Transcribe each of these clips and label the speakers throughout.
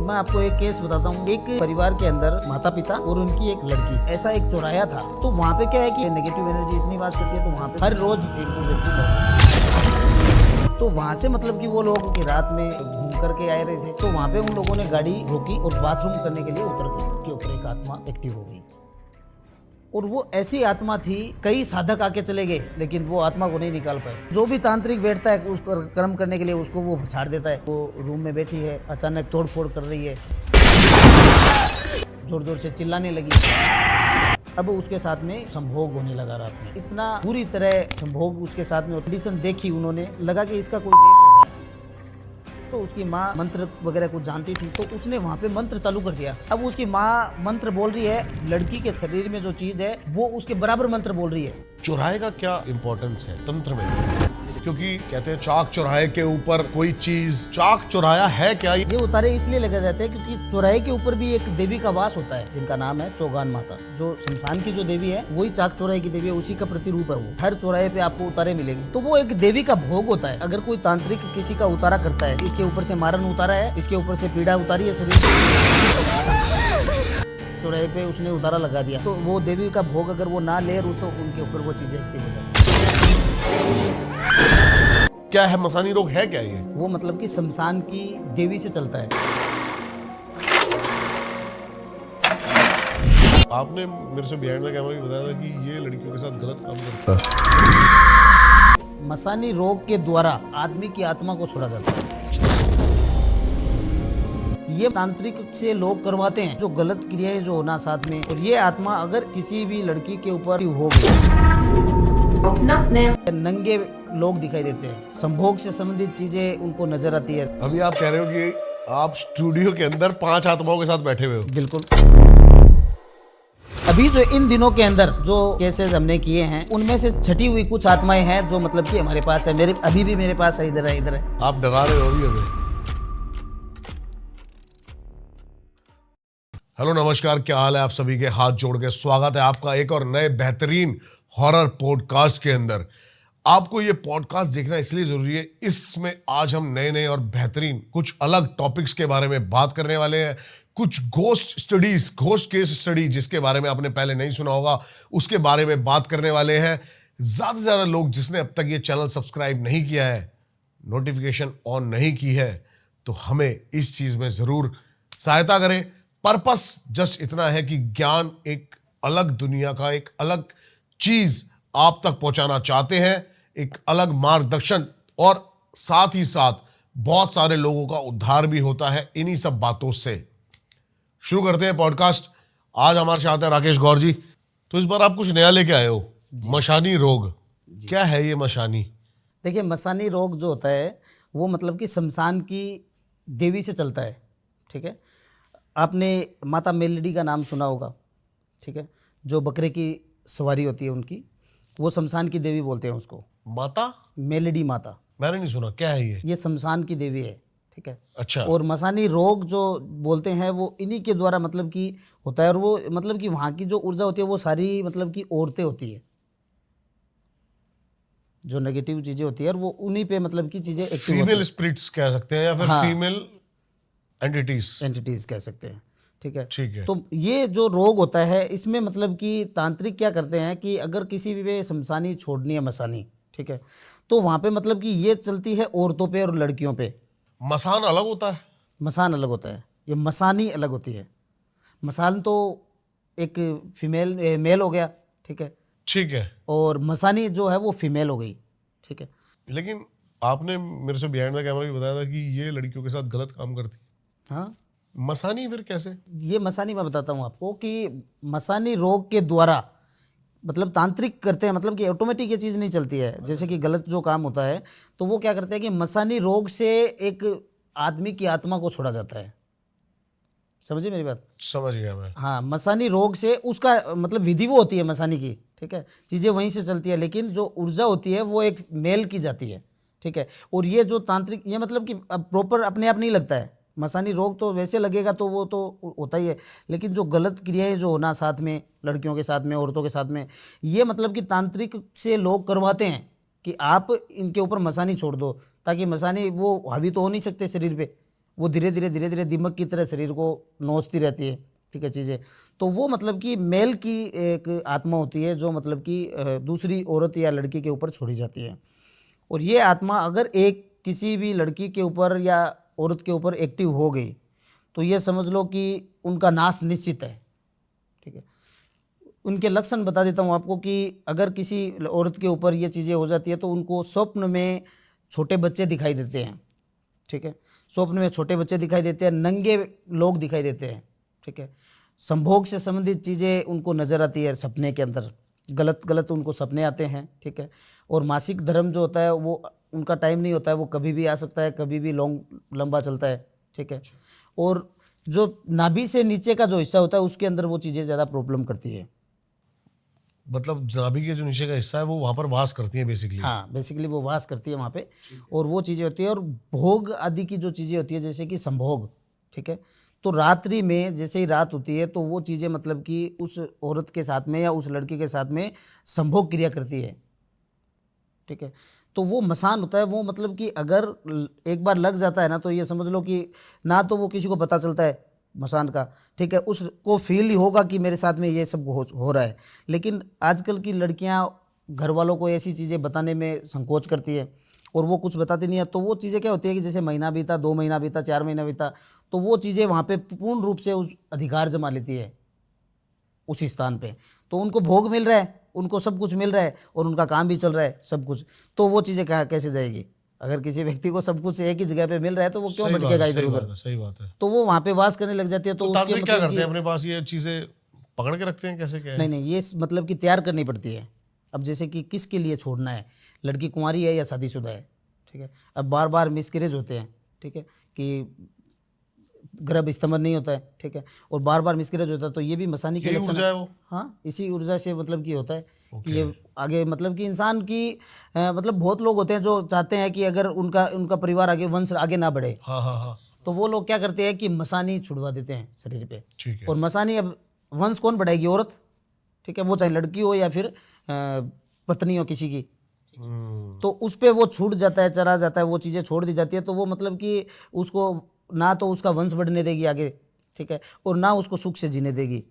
Speaker 1: मैं आपको एक केस बताता हूँ। एक परिवार के अंदर माता पिता और उनकी एक लड़की, ऐसा एक चौराया था। तो वहाँ पे क्या है कि नेगेटिव एनर्जी इतनी बात करती है, तो वहाँ पे हर रोज एक दो व्यक्ति मरते। तो वहाँ से मतलब कि वो लोग की रात में घूम करके आए रहे थे, तो वहाँ पे उन लोगों ने गाड़ी रोकी और बाथरूम करने के लिए उतर गई। के ऊपर एक आत्मा एक्टिव हो गई और वो ऐसी आत्मा थी, कई साधक आके चले गए लेकिन वो आत्मा को नहीं निकाल पाए। जो भी तांत्रिक बैठता है उसको कर्म करने के लिए, उसको वो छाड़ देता है। वो रूम में बैठी है, अचानक तोड़ फोड़ कर रही है, जोर जोर से चिल्लाने लगी। अब उसके साथ में संभोग होने लगा रात में, इतना पूरी तरह संभोग उसके साथ में। कंडीशन देखी उन्होंने, लगा कि इसका कोई रेप हो गया। तो उसकी माँ मंत्र वगैरह कुछ जानती थी, तो उसने वहाँ पे मंत्र चालू कर दिया। अब उसकी माँ मंत्र बोल रही है, लड़की के शरीर में जो चीज है वो उसके बराबर मंत्र बोल रही है।
Speaker 2: चौराहे का क्या इम्पोर्टेंस है तंत्र में? क्योंकि कहते हैं चाक चौराहे के ऊपर कोई चीज, चाक चौराया है क्या?
Speaker 1: ये उतारे इसलिए लगे जाते हैं क्योंकि चौराहे के ऊपर भी एक देवी का वास होता है, जिनका नाम है चौगान माता। जो शमशान की जो देवी है वही चाक चौराहे की देवी है, उसी का प्रतिरूप है वो। हर चौराहे पे आपको उतारे मिलेंगे। तो वो एक देवी का भोग होता है। अगर कोई तांत्रिक किसी का उतारा करता है, इसके ऊपर से मारन उतारा है, इसके ऊपर से पीड़ा उतारी है शरीर से, चौराहे पे उसने उतारा लगा दिया, तो वो देवी का भोग अगर वो ना ले, तो उनके ऊपर वो चीजें एक्टिव हो जाती है।
Speaker 2: क्या है मसानी रोग, है क्या ये?
Speaker 1: वो मतलब कि शमशान की देवी से चलता है।
Speaker 2: आपने मेरे से बिहाइंड द कैमरा भी बताया था कि ये लड़कियों के साथ गलत काम करता है।
Speaker 1: मसानी रोग के द्वारा आदमी की आत्मा को छोड़ा जाता है। ये तांत्रिक से लोग करवाते हैं, जो गलत क्रियाएं जो होना साथ में। और ये आत्मा अगर किसी भी लड़की के ऊपर हो गई, नंगे लोग दिखाई देते हैं, संभोग से संबंधित चीजें उनको नजर आती है।
Speaker 2: अभी आप कह रहे हो कि आप स्टूडियो के अंदर 5 आत्माओं के साथ बैठे हुए हो?
Speaker 1: बिल्कुल। अभी जो इन दिनों के अंदर जो केसेस हमने किए हैं, उनमें से छटी हुई कुछ आत्माएं हैं जो मतलब कि हमारे पास है। मेरे अभी भी मेरे पास है, इधर है, इधर है।
Speaker 2: आप डरा रहे हो अभी हमें। हेलो नमस्कार, क्या हाल है आप सभी के? हाथ जोड़ के स्वागत है आपका एक और नए बेहतरीन हॉरर पॉडकास्ट के अंदर। आपको ये पॉडकास्ट देखना इसलिए जरूरी है, इसमें आज हम नए नए और बेहतरीन कुछ अलग टॉपिक्स के बारे में बात करने वाले हैं। कुछ ghost studies, ghost case study जिसके बारे में आपने पहले नहीं सुना होगा, उसके बारे में बात करने वाले हैं। ज्यादा से ज्यादा लोग जिसने अब तक ये चैनल सब्सक्राइब नहीं किया है, नोटिफिकेशन ऑन नहीं की है, तो हमें इस चीज में जरूर सहायता करें। पर्पस जस्ट इतना है कि ज्ञान, एक अलग दुनिया का एक अलग चीज आप तक पहुंचाना चाहते हैं, एक अलग मार्गदर्शन, और साथ ही साथ बहुत सारे लोगों का उद्धार भी होता है इन्हीं सब बातों से। शुरू करते हैं पॉडकास्ट। आज हमारे साथ है राकेश गौर जी। तो इस बार आप कुछ नया लेके आए हो, मशानी रोग। क्या है ये मशानी?
Speaker 1: देखिए, मसानी रोग जो होता है वो मतलब कि शमशान की देवी से चलता है। ठीक है, आपने माता मेलडी का नाम सुना होगा। ठीक है, जो बकरे की सवारी होती है उनकी, वो शमशान की देवी बोलते हैं उसको।
Speaker 2: माता
Speaker 1: मेलडी माता।
Speaker 2: मैंने नहीं सुना, क्या है ये?
Speaker 1: शमशान की देवी है। ठीक है।
Speaker 2: अच्छा।
Speaker 1: और मसानी रोग जो बोलते हैं वो इन्हीं के द्वारा मतलब कि होता है। और वो मतलब कि वहाँ की जो ऊर्जा होती है वो सारी मतलब कि औरतें होती है, जो नेगेटिव चीजें होती है, और वो उन्हीं पे मतलब की चीजें एक्टिव होती है।
Speaker 2: फीमेल स्पिरिट्स कह सकते हैं या फिर
Speaker 1: हाँ,
Speaker 2: फीमेल एंटिटीज
Speaker 1: कह सकते हैं। ठीक है।
Speaker 2: ठीक है।
Speaker 1: तो ये जो रोग होता है, इसमें मतलब कि तांत्रिक क्या करते हैं कि अगर किसी भी पे शमशानी छोड़नी है, मसानी, ठीक है, तो वहाँ पे मतलब कि ये चलती है औरतों पे और लड़कियों पे।
Speaker 2: मसान अलग होता है?
Speaker 1: मसान अलग होता है, ये मसानी अलग होती है। मसान तो एक फीमेल मेल हो गया। ठीक है।
Speaker 2: ठीक है।
Speaker 1: और मसानी जो है वो फीमेल हो गई। ठीक है।
Speaker 2: लेकिन आपने मेरे से बिहाइंड द कैमरा भी बताया था कि ये लड़कियों के साथ गलत काम करती है।
Speaker 1: हाँ,
Speaker 2: मसानी फिर कैसे?
Speaker 1: ये मसानी मैं बताता हूँ आपको कि मसानी रोग के द्वारा मतलब तांत्रिक करते हैं, मतलब कि ऑटोमेटिक ये चीज़ नहीं चलती है। जैसे कि गलत जो काम होता है तो वो क्या करते हैं कि मसानी रोग से एक आदमी की आत्मा को छोड़ा जाता है। समझिए मेरी बात?
Speaker 2: समझ गया मैं।
Speaker 1: हाँ, मसानी रोग से उसका मतलब विधि वो होती है मसानी की। ठीक है, चीज़ें वहीं से चलती है, लेकिन जो ऊर्जा होती है वो एक मेल की जाती है। ठीक है। और ये जो तांत्रिक, ये मतलब कि अब प्रॉपर अपने आप नहीं लगता है। मसानी रोग तो वैसे लगेगा तो वो तो होता ही है, लेकिन जो गलत क्रियाएं जो होना साथ में, लड़कियों के साथ में, औरतों के साथ में, ये मतलब कि तांत्रिक से लोग करवाते हैं कि आप इनके ऊपर मसानी छोड़ दो, ताकि मसानी वो हावी तो हो नहीं सकते शरीर पे, वो धीरे धीरे दिमाग की तरह शरीर को नोचती रहती है, ठीक है, चीज़ें। तो वो मतलब कि मेल की एक आत्मा होती है जो मतलब कि दूसरी औरत या लड़की के ऊपर छोड़ी जाती है। और ये आत्मा अगर एक किसी भी लड़की के ऊपर या औरत के ऊपर एक्टिव हो गई तो ये समझ लो कि उनका नाश निश्चित है, ठीक है। उनके लक्षण बता देता हूँ आपको कि अगर किसी औरत के ऊपर ये चीज़ें हो जाती है तो उनको स्वप्न में छोटे बच्चे दिखाई देते हैं, ठीक है। स्वप्न में छोटे बच्चे दिखाई देते हैं, नंगे लोग दिखाई देते हैं, ठीक है। संभोग से संबंधित चीज़ें उनको नज़र आती है सपने के अंदर, गलत गलत उनको सपने आते हैं, ठीक है। और मासिक धर्म जो होता है वो उनका टाइम नहीं होता है, वो कभी भी आ सकता है, कभी भी लंबा चलता है, ठीक है। और जो नाभि से नीचे का जो हिस्सा होता है उसके अंदर वो चीज़ें ज़्यादा प्रॉब्लम करती है।
Speaker 2: मतलब नाभि के जो नीचे का हिस्सा है वो वहां पर वास करती है बेसिकली।
Speaker 1: हाँ, बेसिकली वो वास करती है वहाँ पे, और वो चीज़ें होती है। और भोग आदि की जो चीज़ें होती है जैसे कि संभोग, ठीक है। तो रात्रि में जैसे ही रात होती है तो वो चीज़ें मतलब कि उस औरत के साथ में या उस लड़के के साथ में संभोग क्रिया करती है, ठीक है। तो वो मसान होता है, वो मतलब कि अगर एक बार लग जाता है ना तो ये समझ लो कि ना तो वो किसी को पता चलता है मसान का, ठीक है। उसको फील ही होगा कि मेरे साथ में ये सब हो रहा है। लेकिन आजकल की लड़कियां घर वालों को ऐसी चीज़ें बताने में संकोच करती है और वो कुछ बताती नहीं है। तो वो चीज़ें क्या होती है कि जैसे महीना बीता, 2 महीना बीता, 4 महीना बीता, तो वो चीज़ें वहाँ पे पूर्ण रूप से उस अधिकार जमा लेती है उसी स्थान पे। तो उनको भोग मिल रहा है, उनको सब कुछ मिल रहा है और उनका काम भी चल रहा है सब कुछ, तो वो चीज़ें कैसे जाएगी? अगर किसी व्यक्ति को सब कुछ एक ही जगह पे मिल रहा है तो वो क्यों भटकेगा इधर उधर?
Speaker 2: सही बात है।
Speaker 1: तो वो वहाँ पे वास करने लग जाती है।
Speaker 2: तो
Speaker 1: उसके
Speaker 2: तांत्रिक क्या
Speaker 1: मतलब
Speaker 2: करते हैं, अपने पास ये चीजें पकड़ के रखते हैं, कैसे क्या है?
Speaker 1: नहीं, ये मतलब कि तैयार करनी पड़ती है। अब जैसे कि किसके लिए छोड़ना है, लड़की कुंवारी है या शादीशुदा है, ठीक है। अब बार बार मिसकैरेज होते हैं, ठीक है, कि गर्भ स्तंभन नहीं होता है, ठीक है, और बार बार मिसकैरेज होता है, तो ये भी मसानी के लक्षण
Speaker 2: ऊर्जा है वो।
Speaker 1: हाँ, इसी ऊर्जा से मतलब कि होता है कि ये आगे मतलब कि इंसान की मतलब बहुत लोग होते हैं जो चाहते हैं कि अगर उनका परिवार आगे, वंश आगे ना बढ़े,
Speaker 2: हाँ हाँ हाँ,
Speaker 1: तो वो लोग क्या करते हैं कि मसानी छुड़वा देते हैं शरीर पे।
Speaker 2: ठीक है।
Speaker 1: और मसानी, अब वंश कौन बढ़ाएगी? औरत, ठीक है, वो चाहे लड़की हो या फिर पत्नी हो किसी की। तो उस पे वो छूट जाता है, चला जाता है, वो चीज़ें छोड़ दी जाती है। तो वो मतलब कि उसको ना तो उसका वंश बढ़ने देगी आगे, ठीक है, और ना उसको सुख से जीने देगी।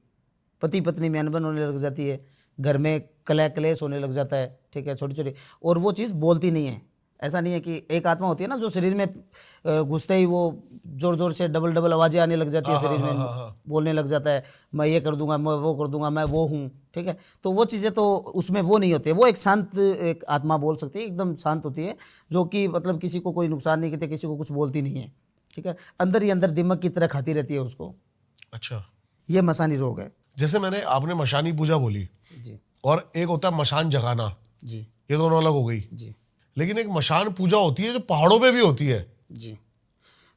Speaker 1: पति पत्नी में अनबन होने लग जाती है, घर में कलह क्लेश होने लग जाता है, ठीक है, छोटी छोटी। और वो चीज़ बोलती नहीं है। ऐसा नहीं है कि एक आत्मा होती है ना जो शरीर में घुसते ही वो जोर जोर से डबल डबल आवाज़ें आने लग जाती है शरीर में, बोलने लग जाता है, मैं ये कर दूंगा, मैं वो कर दूंगा, मैं वो हूँ, ठीक है। तो वो चीज़ें तो उसमें वो नहीं होती है। वो एक शांत एक आत्मा बोल सकती है, एकदम शांत होती है, जो कि मतलब किसी को कोई नुकसान नहीं करती, किसी को कुछ बोलती नहीं है, ठीक है। अंदर ही अंदर दिमाग की तरह खाती रहती है उसको।
Speaker 2: अच्छा,
Speaker 1: ये मसानी रोग है।
Speaker 2: जैसे आपने मशानी पूजा बोली,
Speaker 1: जी
Speaker 2: और एक होता है मशान जगाना,
Speaker 1: जी
Speaker 2: ये दोनों अलग हो गई।
Speaker 1: जी
Speaker 2: लेकिन एक मशान पूजा होती है जो पहाड़ों पे भी होती है।
Speaker 1: जी।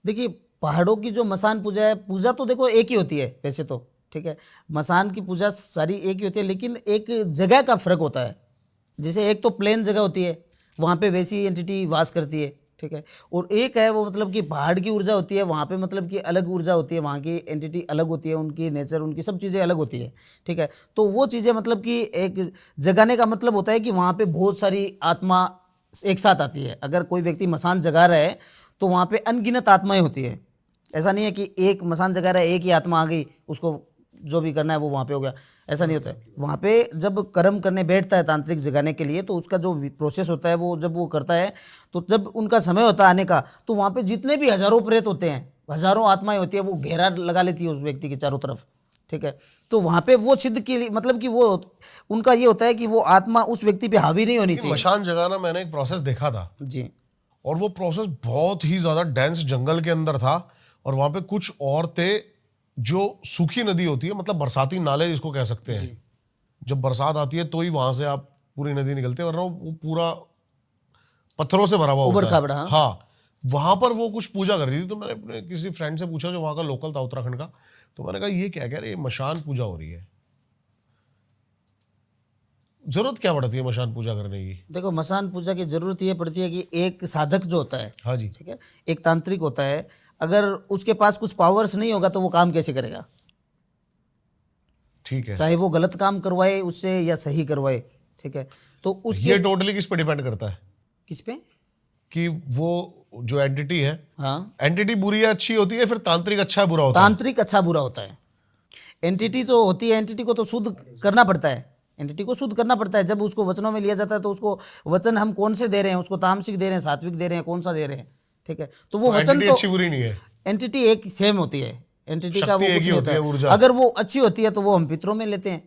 Speaker 1: देखिए, पहाड़ों की जो मसान पूजा है, पूजा तो देखो एक ही होती है वैसे तो, ठीक है। मसान की पूजा सारी एक ही होती है, लेकिन एक जगह का फर्क होता है। जैसे एक तो प्लेन जगह होती है, वहाँ पे वैसी एंटिटी वास करती है, ठीक है। और एक है वो मतलब कि पहाड़ की ऊर्जा होती है, वहाँ पे मतलब कि अलग ऊर्जा होती है, वहाँ की एंटिटी अलग होती है, उनकी नेचर, उनकी सब चीज़ें अलग होती है, ठीक है। तो वो चीज़ें मतलब कि एक जगाने का मतलब होता है कि वहाँ पे बहुत सारी आत्मा एक साथ आती है। अगर कोई व्यक्ति मसान जगा रहा है तो वहाँ पे अनगिनत आत्माएं होती है। ऐसा नहीं है कि एक मसान जगा रहा है, एक ही आत्मा आ गई, उसको जो भी करना है वो वहाँ पे हो गया, ऐसा नहीं होता है। वहाँ पे जब कर्म करने बैठता है तांत्रिक जगाने के लिए, तो उसका जो प्रोसेस होता है वो जब वो करता है, तो जब उनका समय होता है आने का, तो वहाँ पे जितने भी हजारों प्रेत होते हैं, हजारों आत्माएं होती है, वो घेरा लगा लेती है उस व्यक्ति के चारों तरफ, ठीक है। तो वहाँ पे वो सिद्ध के लिए मतलब कि वो उनका ये होता है कि वो आत्मा उस व्यक्ति पे हावी नहीं होनी चाहिए।
Speaker 2: मशान जगाना मैंने एक प्रोसेस देखा था
Speaker 1: जी,
Speaker 2: और वो प्रोसेस बहुत ही ज्यादा डेंस जंगल के अंदर था। और वहां पे कुछ औरतें, जो सूखी नदी होती है, मतलब बरसाती नाले जिसको कह सकते हैं, जब बरसात आती है तो ही वहां से आप पूरी नदी निकलते हैं, वरना वो पूरा पत्थरों से भरा हुआ
Speaker 1: उबड़
Speaker 2: होता है।
Speaker 1: खाबड़,
Speaker 2: हाँ, वहां पर वो कुछ पूजा कर रही थी। तो मैंने अपने किसी फ्रेंड से पूछा जो वहां का लोकल था, उत्तराखंड का। तो मैंने कहा ये क्या कह रहे, ये मशान पूजा हो रही है, जरूरत क्या पड़ती है मशान पूजा करने की?
Speaker 1: देखो, मसान पूजा की जरूरत ये पड़ती है कि एक साधक जो होता है,
Speaker 2: हाँ जी,
Speaker 1: ठीक है, एक तांत्रिक होता है, अगर उसके पास कुछ पावर्स नहीं होगा तो वो काम कैसे करेगा?
Speaker 2: ठीक है।
Speaker 1: चाहे वो गलत काम करवाए उससे या सही करवाए, ठीक है। तो उसके
Speaker 2: ये टोटली किस पे डिपेंड करता है
Speaker 1: किस पे?
Speaker 2: कि वो जो एंटिटी है,
Speaker 1: हाँ,
Speaker 2: एंटिटी बुरी है अच्छी होती है, फिर तांत्रिक अच्छा है बुरा होता है?
Speaker 1: तांत्रिक अच्छा बुरा होता है। एंटिटी तो होती है, एंटिटी को तो शुद्ध करना पड़ता है, एंटिटी को शुद्ध करना पड़ता है। जब उसको वचनों में लिया जाता है तो उसको वचन हम कौन से दे रहे हैं, उसको तामसिक दे रहे हैं, सात्विक दे रहे हैं, कौन सा दे रहे हैं, ठीक है। तो वो वचन
Speaker 2: एंटिटी
Speaker 1: तो
Speaker 2: अच्छी बुरी नहीं है,
Speaker 1: एंटिटी एक सेम होती है, एंटिटी का वो
Speaker 2: शक्ति एक
Speaker 1: कुछ
Speaker 2: ही
Speaker 1: नहीं
Speaker 2: होती है,
Speaker 1: होता है।
Speaker 2: ऊर्जा।
Speaker 1: अगर वो अच्छी होती है तो वो हम पितरों में लेते हैं।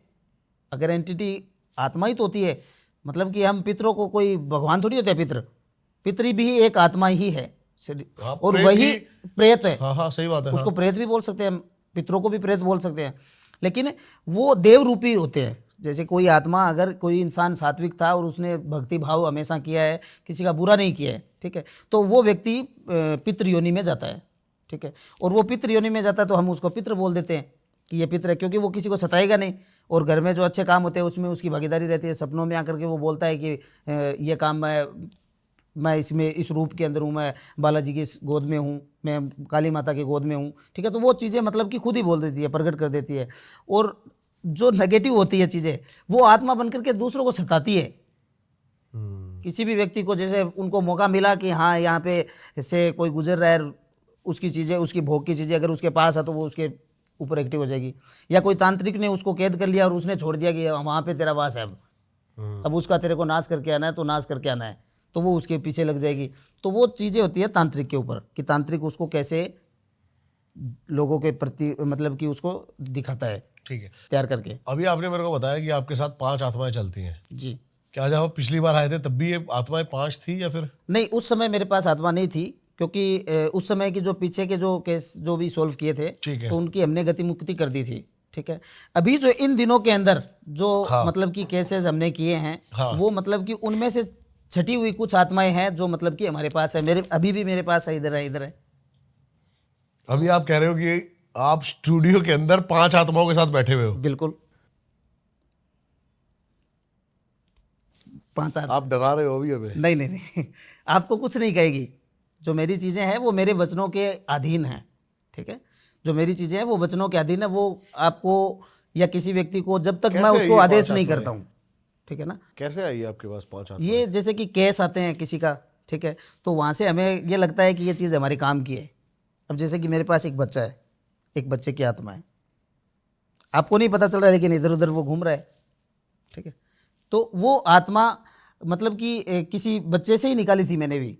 Speaker 1: अगर एंटिटी आत्मा ही तो होती है, मतलब कि हम पितरों को, कोई भगवान थोड़ी होते हैं पितर, पितरी भी एक आत्मा ही है।
Speaker 2: हाँ,
Speaker 1: और
Speaker 2: प्रेत
Speaker 1: वही
Speaker 2: भी-
Speaker 1: प्रेत है,
Speaker 2: हाँ हाँ सही बात है।
Speaker 1: उसको
Speaker 2: हाँ।
Speaker 1: प्रेत भी बोल सकते हैं, पितरों को भी प्रेत बोल सकते हैं, लेकिन वो देव रूपी होते हैं। जैसे कोई आत्मा, अगर कोई इंसान सात्विक था और उसने भक्ति भाव हमेशा किया है, किसी का बुरा नहीं किया है, ठीक है, तो वो व्यक्ति पितृ योनि में जाता है, ठीक है। और वो पितृ योनि में जाता है तो हम उसको पितृ बोल देते हैं कि ये पितृ है, क्योंकि वो किसी को सताएगा नहीं, और घर में जो अच्छे काम होते हैं उसमें उसकी भागीदारी रहती है। सपनों में आकर के वो बोलता है कि ये काम मैं इसमें इस रूप के अंदर हूँ, मैं बालाजी की गोद में हूँ, मैं काली माता की गोद में हूँ, ठीक है। तो वो चीज़ें मतलब कि खुद ही बोल देती है, प्रकट कर देती है। और जो नेगेटिव होती है चीज़ें, वो आत्मा बनकर के दूसरों को सताती है। किसी भी व्यक्ति को, जैसे उनको मौका मिला कि हाँ यहाँ पे से कोई गुजर रहा है, उसकी चीज़ें, उसकी भोग की चीज़ें अगर उसके पास है तो वो उसके ऊपर एक्टिव हो जाएगी। या कोई तांत्रिक ने उसको कैद कर लिया और उसने छोड़ दिया कि वहाँ पे तेरा वास है, अब उसका तेरे को नाश करके आना है, तो नाश करके आना है, तो वो उसके पीछे लग जाएगी। तो वो चीज़ें होती है तांत्रिक के ऊपर, कि तांत्रिक उसको कैसे लोगों के प्रति मतलब कि उसको दिखाता है,
Speaker 2: ठीक है।
Speaker 1: तैयार करके।
Speaker 2: अभी आपने मेरे को बताया कि आपके साथ 5 आत्माएं चलती हैं।
Speaker 1: जी
Speaker 2: क्या जब आप पिछली बार आए थे तब भी ये आत्माएं 5 थी या फिर?
Speaker 1: नहीं, उस समय मेरे पास आत्मा नहीं थी, क्योंकि उस समय की जो पीछे के जो केस जो भी सॉल्व किए थे,
Speaker 2: ठीक है।
Speaker 1: तो उनकी हमने गति मुक्ति कर दी थी, ठीक है। अभी जो इन दिनों के अंदर जो
Speaker 2: हाँ।
Speaker 1: मतलब कि केसेस हमने किए हैं,
Speaker 2: हाँ।
Speaker 1: वो मतलब कि उनमें से छटी हुई कुछ आत्माएं हैं जो मतलब कि हमारे पास है, मेरे अभी भी मेरे पास है, इधर है, इधर है।
Speaker 2: अभी आप कह रहे हो कि आप स्टूडियो के अंदर 5 आत्माओं के साथ बैठे हुए हो।
Speaker 1: बिल्कुल 5 आत्मा।
Speaker 2: आप डरा रहे हो अभी हमें।
Speaker 1: नहीं नहीं नहीं, आपको कुछ नहीं कहेगी। जो मेरी चीज़ें हैं वो मेरे वचनों के अधीन हैं, ठीक है। जो मेरी चीज़ें हैं वो वचनों के अधीन है। वो आपको या किसी व्यक्ति को, जब तक मैं
Speaker 2: कैसे
Speaker 1: उसको
Speaker 2: ये
Speaker 1: आदेश
Speaker 2: 5
Speaker 1: नहीं
Speaker 2: आत्माएं?
Speaker 1: करता हूँ, ठीक है ना।
Speaker 2: कैसे आई आपके पास 5 आत्माएं?
Speaker 1: ये जैसे कि केस आते हैं किसी का, ठीक है, तो वहाँ से हमें ये लगता है कि ये चीज़ हमारे काम की है। अब जैसे कि मेरे पास एक बच्चा है, एक बच्चे की आत्मा है, आपको नहीं पता चल रहा है लेकिन इधर उधर वो घूम रहा है, ठीक है। तो वो आत्मा मतलब कि किसी बच्चे से ही निकाली थी मैंने भी।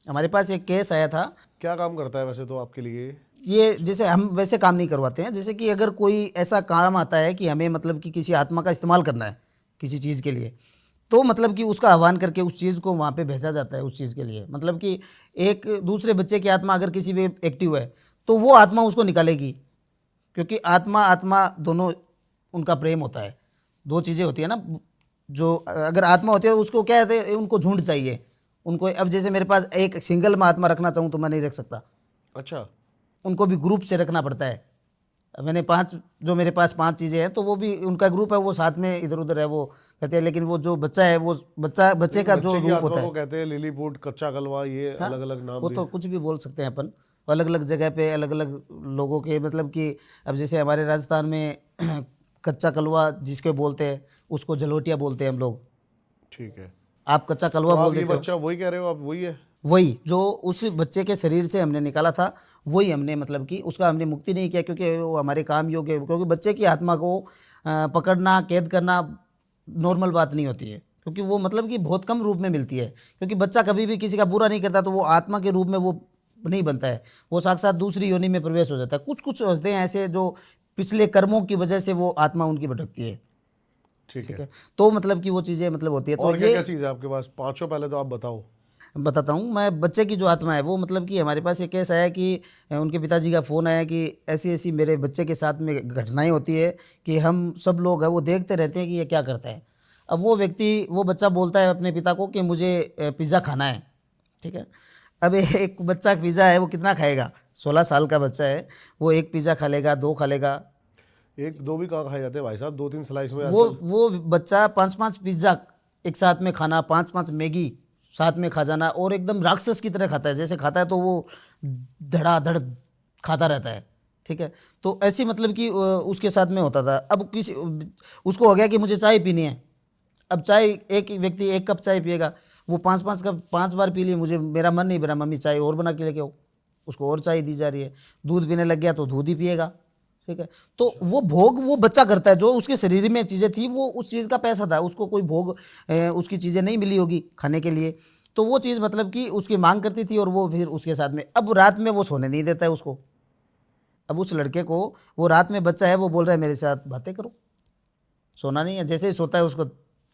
Speaker 1: हमारे पास एक केस आया था।
Speaker 2: क्या काम करता है वैसे तो आपके लिए?
Speaker 1: ये जैसे हम वैसे काम नहीं करवाते हैं, जैसे कि अगर कोई ऐसा काम आता है कि हमें मतलब कि किसी आत्मा का इस्तेमाल करना है किसी चीज़ के लिए, तो मतलब कि उसका आह्वान करके उस चीज़ को वहाँ पे भेजा जाता है उस चीज़ के लिए। मतलब कि एक दूसरे बच्चे की आत्मा अगर किसी भी एक्टिव है तो वो आत्मा उसको निकालेगी, क्योंकि आत्मा आत्मा दोनों उनका प्रेम होता है। दो चीज़ें होती है ना, जो अगर आत्मा होती है उसको क्या कहते हैं, उनको झुंड चाहिए उनको। अब जैसे मेरे पास एक सिंगल में आत्मा रखना चाहूँ तो मैं नहीं रख सकता,
Speaker 2: अच्छा।
Speaker 1: उनको भी ग्रुप से रखना पड़ता है। अब मैंने 5, जो मेरे पास 5 चीज़ें हैं तो वो भी उनका ग्रुप है, वो साथ में इधर उधर है वो करते हैं। लेकिन वो जो बच्चा है, वो बच्चे का जो
Speaker 2: बच्चे की
Speaker 1: रूप
Speaker 2: आत्मा
Speaker 1: होता
Speaker 2: को
Speaker 1: है,
Speaker 2: कहते हैं लिलीपुट, कच्चा कलवा, ये
Speaker 1: हाँ,
Speaker 2: अलग अलग नाम
Speaker 1: वो तो कुछ भी बोल सकते हैं अपन। अलग अलग जगह पे अलग अलग लोगों के, मतलब कि अब जैसे हमारे राजस्थान में कच्चा कलवा जिसके बोलते हैं उसको जलोटिया बोलते हैं हम लोग।
Speaker 2: ठीक है।
Speaker 1: आप कच्चा कलवा
Speaker 2: तो
Speaker 1: बोल
Speaker 2: आप ये
Speaker 1: देते हो।
Speaker 2: बच्चा वही कह रहे हो, आप वही है?
Speaker 1: वही जो उस बच्चे के शरीर से हमने निकाला था, वही हमने मतलब कि उसका हमने मुक्ति नहीं किया, क्योंकि वो हमारे काम योग्य है। क्योंकि बच्चे की आत्मा को पकड़ना, कैद करना नॉर्मल बात नहीं होती है, क्योंकि वो मतलब कि बहुत कम रूप में मिलती है। क्योंकि बच्चा कभी भी किसी का बुरा नहीं करता, तो वो आत्मा के रूप में वो नहीं बनता है, वो साक्षात दूसरी योनि में प्रवेश हो जाता है। कुछ कुछ होते हैं ऐसे जो पिछले कर्मों की वजह से वो आत्मा उनकी भटकती है,
Speaker 2: ठीक है।
Speaker 1: तो मतलब कि वो चीज़ें मतलब होती है। तो
Speaker 2: और क्या
Speaker 1: ये
Speaker 2: क्या चीज़ है आपके पास? 5 पहले तो आप बताओ।
Speaker 1: बताता हूँ मैं। बच्चे की जो आत्मा है वो मतलब कि हमारे पास एक केस आया कि उनके पिताजी का फ़ोन आया कि ऐसी ऐसी मेरे बच्चे के साथ में घटनाएं होती है कि हम सब लोग हैं वो देखते रहते हैं कि ये क्या करता है। अब वो बच्चा बोलता है अपने पिता को कि मुझे पिज़्ज़ा खाना है, ठीक है। अब एक बच्चा पिज़्ज़ा है, वो कितना खाएगा? 16 साल का बच्चा है, वो एक पिज़्ज़ा खा लेगा, 2 खा लेगा।
Speaker 2: 1-2 भी कहाँ खाए जाते हैं भाई साहब? 2-3 स्लाइस में
Speaker 1: वो बच्चा 5-5 पिज़्ज़ा एक साथ में खाना, 5-5 मैगी साथ में खा जाना, और एकदम राक्षस की तरह खाता है। जैसे खाता है तो वो धड़ाधड़ खाता रहता है, ठीक है। तो ऐसी मतलब कि उसके साथ में होता था। अब उसको हो गया कि मुझे चाय पीनी है। अब चाय, एक व्यक्ति 1 कप चाय पिएगा, वो 5 बार पी लिए, मुझे मेरा मन नहीं भरा, मम्मी चाय और बना के लेके आओ, उसको और चाय दी जा रही है। दूध पीने लग गया तो दूध ही पिएगा, ठीक है। तो वो भोग वो बच्चा करता है, जो उसके शरीर में चीज़ें थी वो उस चीज़ का पैसा था, उसको कोई भोग उसकी चीज़ें नहीं मिली होगी खाने के लिए, तो वो चीज़ मतलब कि उसकी मांग करती थी और वो फिर उसके साथ में, अब रात में वो सोने नहीं देता है उसको। अब उस लड़के को वो रात में बच्चा है, वो बोल रहा है मेरे साथ बातें करो, सोना नहीं है। जैसे ही सोता है उसको